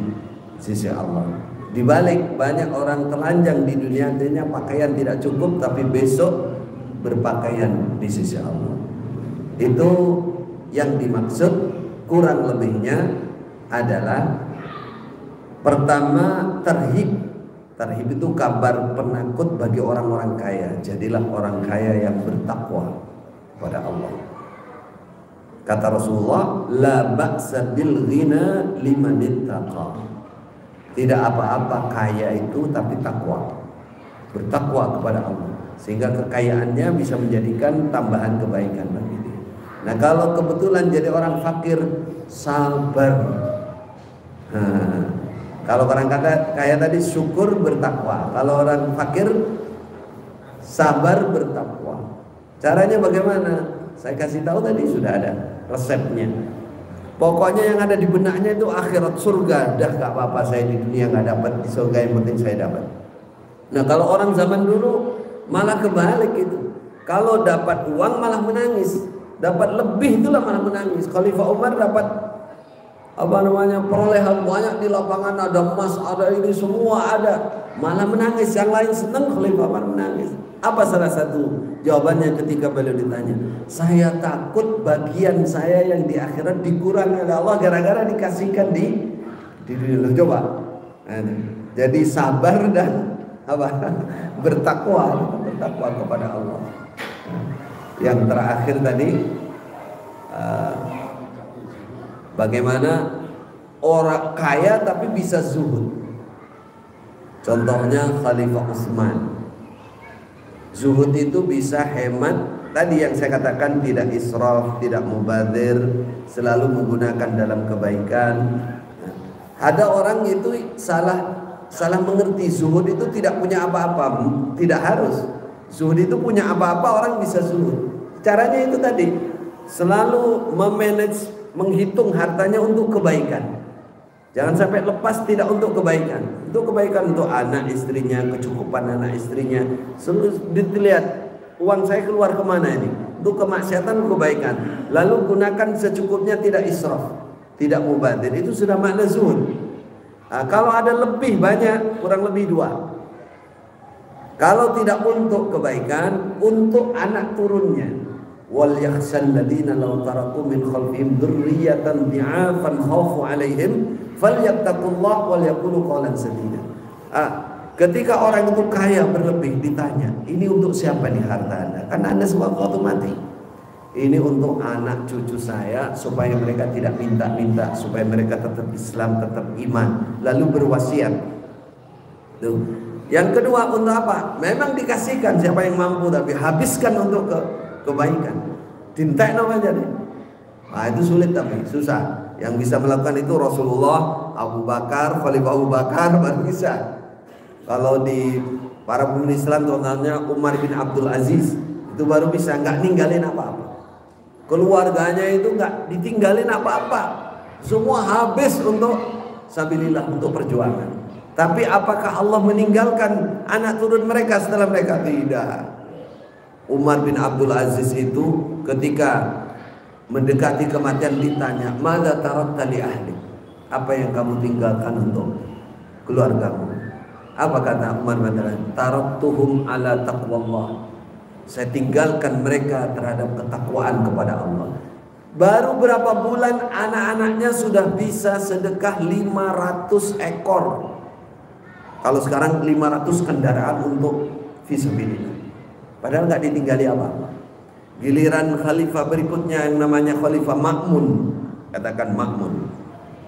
sisi Allah. Dibalik, banyak orang telanjang di dunia, artinya pakaian tidak cukup tapi besok berpakaian di sisi Allah. Itu yang dimaksud. Kurang lebihnya adalah pertama, terhib. Terhib itu kabar penakut bagi orang-orang kaya. Jadilah orang kaya yang bertakwa kepada Allah. Kata Rasulullah, la ba'sa bil ghina liman ittaqa. Tidak apa-apa kaya itu tapi takwa. Bertakwa kepada Allah, sehingga kekayaannya bisa menjadikan tambahan kebaikan bagi dia. Nah, kalau kebetulan jadi orang fakir, sabar. Kalau orang kaya tadi syukur bertakwa. Kalau orang fakir sabar bertakwa. Caranya bagaimana? Saya kasih tahu tadi, sudah ada resepnya. Pokoknya yang ada di benaknya itu akhirat, surga. Dah gak apa-apa saya di dunia gak dapat, di surga yang penting saya dapat. Nah, kalau orang zaman dulu malah kebalik itu. Kalau dapat uang malah menangis, dapat lebih itulah malah menangis. Khalifah Umar dapat perolehan banyak di lapangan, ada emas, ada ini semua ada, malah menangis. Yang lain senang, Khalifah Umar menangis. Apa salah satu jawabannya ketika beliau ditanya? Saya takut bagian saya yang di akhirat dikurangi oleh Allah gara-gara dikasihkan di dunia. Coba. Jadi sabar dan bertakwa kepada Allah. Yang terakhir tadi, bagaimana orang kaya tapi bisa zuhud. Contohnya Khalifah Utsman. Zuhud itu bisa hemat. Tadi yang saya katakan, tidak israf, tidak mubadzir, selalu menggunakan dalam kebaikan. Ada orang itu salah salah mengerti. Zuhud itu tidak punya apa-apa, tidak harus. Zuhud itu punya apa-apa orang bisa zuhud. Caranya itu tadi, selalu memanage, menghitung hartanya untuk kebaikan. Jangan sampai lepas tidak untuk kebaikan. Untuk kebaikan untuk anak istrinya, kecukupan anak istrinya. Selalu dilihat uang saya keluar kemana ini. Untuk kemaksiatan, kebaikan. Lalu gunakan secukupnya, tidak israf, tidak mubadzir. Itu sudah makna zuhud. Nah, kalau ada lebih banyak, kurang lebih 2. Kalau tidak untuk kebaikan, untuk anak turunnya. Wal yakhshal ladina law taraku min khalfihim dzurriyyatan dhi'afan khafu 'alaihim falyattaqullah wal yaqulu qawlan sadida. Ketika orang itu kaya berlebih ditanya, ini untuk siapa nih harta Anda? Karena Anda sewaktu mati. Ini untuk anak cucu saya supaya mereka tidak minta-minta, supaya mereka tetap Islam, tetap iman, lalu berwasiat. Tuh. Yang kedua untuk apa? Memang dikasihkan siapa yang mampu, tapi habiskan untuk kebaikan. Dintek namanya deh. Nah, itu sulit tapi susah. Yang bisa melakukan itu Rasulullah, Abu Bakar, Khalifah Abu Bakar baru bisa. Kalau di para pemimpin Islam contohnya Umar bin Abdul Aziz, itu baru bisa, nggak ninggalin apa-apa. Keluarganya itu nggak ditinggalin apa-apa. Semua habis untuk sabilillah, untuk perjuangan. Tapi apakah Allah meninggalkan anak turun mereka setelah mereka? Tidak. Umar bin Abdul Aziz itu ketika mendekati kematian ditanya, "Madza tarakta li ahli?" Apa yang kamu tinggalkan untuk keluargamu? Apa kata Umar bin Abdul Aziz? "Taraktuhum ala taqwallah." Saya tinggalkan mereka terhadap ketakwaan kepada Allah. Baru berapa bulan anak-anaknya sudah bisa sedekah 500 ekor. Kalau sekarang 500 kendaraan untuk fisabilillah. Padahal nggak ditinggali apa-apa. Giliran khalifah berikutnya yang namanya Khalifah Ma'mun, katakan Ma'mun,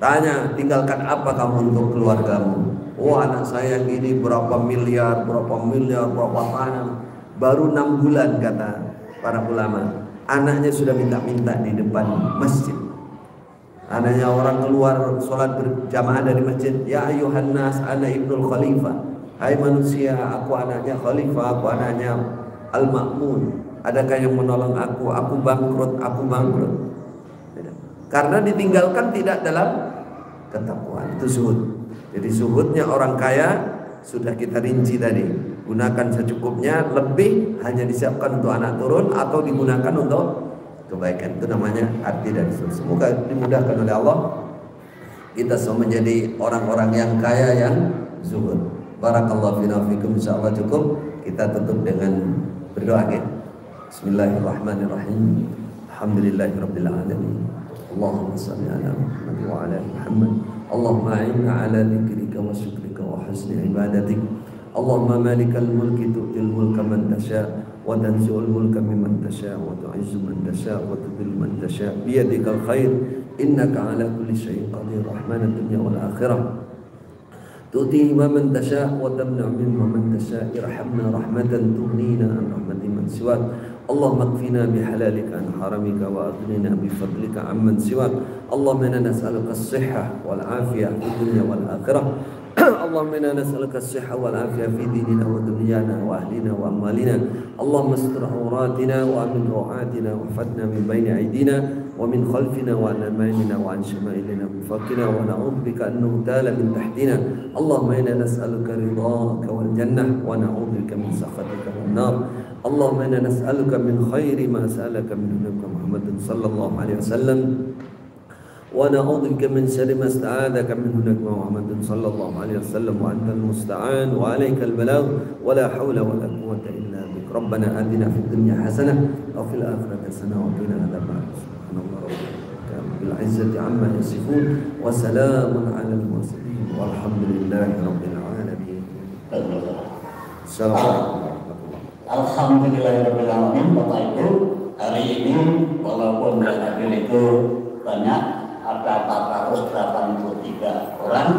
tanya, tinggalkan apa kamu untuk keluargamu? Oh, anak saya gini, berapa miliar, berapa tanah. Baru 6 bulan kata para ulama, anaknya sudah minta-minta di depan masjid. Anaknya orang keluar sholat berjamaah dari masjid, ya ayuhan nas, ana ibnul khalifah. Hai manusia, aku anaknya khalifah, aku anaknya al-ma'mun. Adakah yang menolong aku? Aku bangkrut. Karena ditinggalkan tidak dalam ketakwaan. Itu zuhud. Jadi zuhudnya orang kaya sudah kita rinci tadi. Gunakan secukupnya, lebih hanya disiapkan untuk anak turun atau digunakan untuk kebaikan. Itu namanya arti dari zuhud. Semoga dimudahkan oleh Allah kita semua menjadi orang-orang yang kaya yang zuhud. Barakallahu fina fikum. Insyaallah cukup. Kita tutup dengan berdoa ya. Bismillahirrahmanirrahim. Alhamdulillahirabbil alamin. Allahumma shalli ala Muhammad wa ala ali Muhammad. Allahumma a'inna ala dzikrika wa syukrika wa husni ibadatik. Allahumma malikal mulki tu'til mulka man tasha' wa tanzi'ul mulka mimman tasha' wa tu'izzu man tasha' wa tudhillu man tasha' bi yadikal khair innaka ala kulli syai'in qadir. Rahmanad dunya wal akhirah. تؤتي من تشاء وتمنع ممن تشاء. ارحمنا رحمة تغنينا عن رحمة من سواك. اللهم اكفنا بحلالك عن حرمك وأغننا بفضلك عمن سواك. اللهم إنا نسألك الصحة والعافية في الدنيا والآخرة. اللهم إنا نسألك الصحة والعافية في ديننا ودنيانا وأهلنا وأموالنا. اللهم استر عوراتنا وأمن روعاتنا واحفظنا من بين أيدينا ومن خلفنا وعن أيماننا وعن شمائلنا بفضلنا ونعوذ بك أن نغتال من تحتنا. اللهم إنا نسألك رضاك والجنة ونعوذ بك من سخطك والنار. اللهم إنا نسألك من خير ما سألك منه نبيك محمد صلى الله عليه وسلم ونعوذ بك من شر ما استعاذك منه نبيك محمد صلى الله عليه وسلم وأنت المستعان وعليك البلاغ ولا حول ولا قوة إلا بك. ربنا آتنا في الدنيا حسنة وفي الآخرة حسنة وقنا عذاب النار. سبحان الله رب العزة عما يصفون وسلام على المرسلين والحمد لله رب العالمين. Assalamualaikum. Alhamdulillahirrahmanirrahim. Bapak Ibu, hari ini walaupun yang hadir itu banyak, ada 483 orang,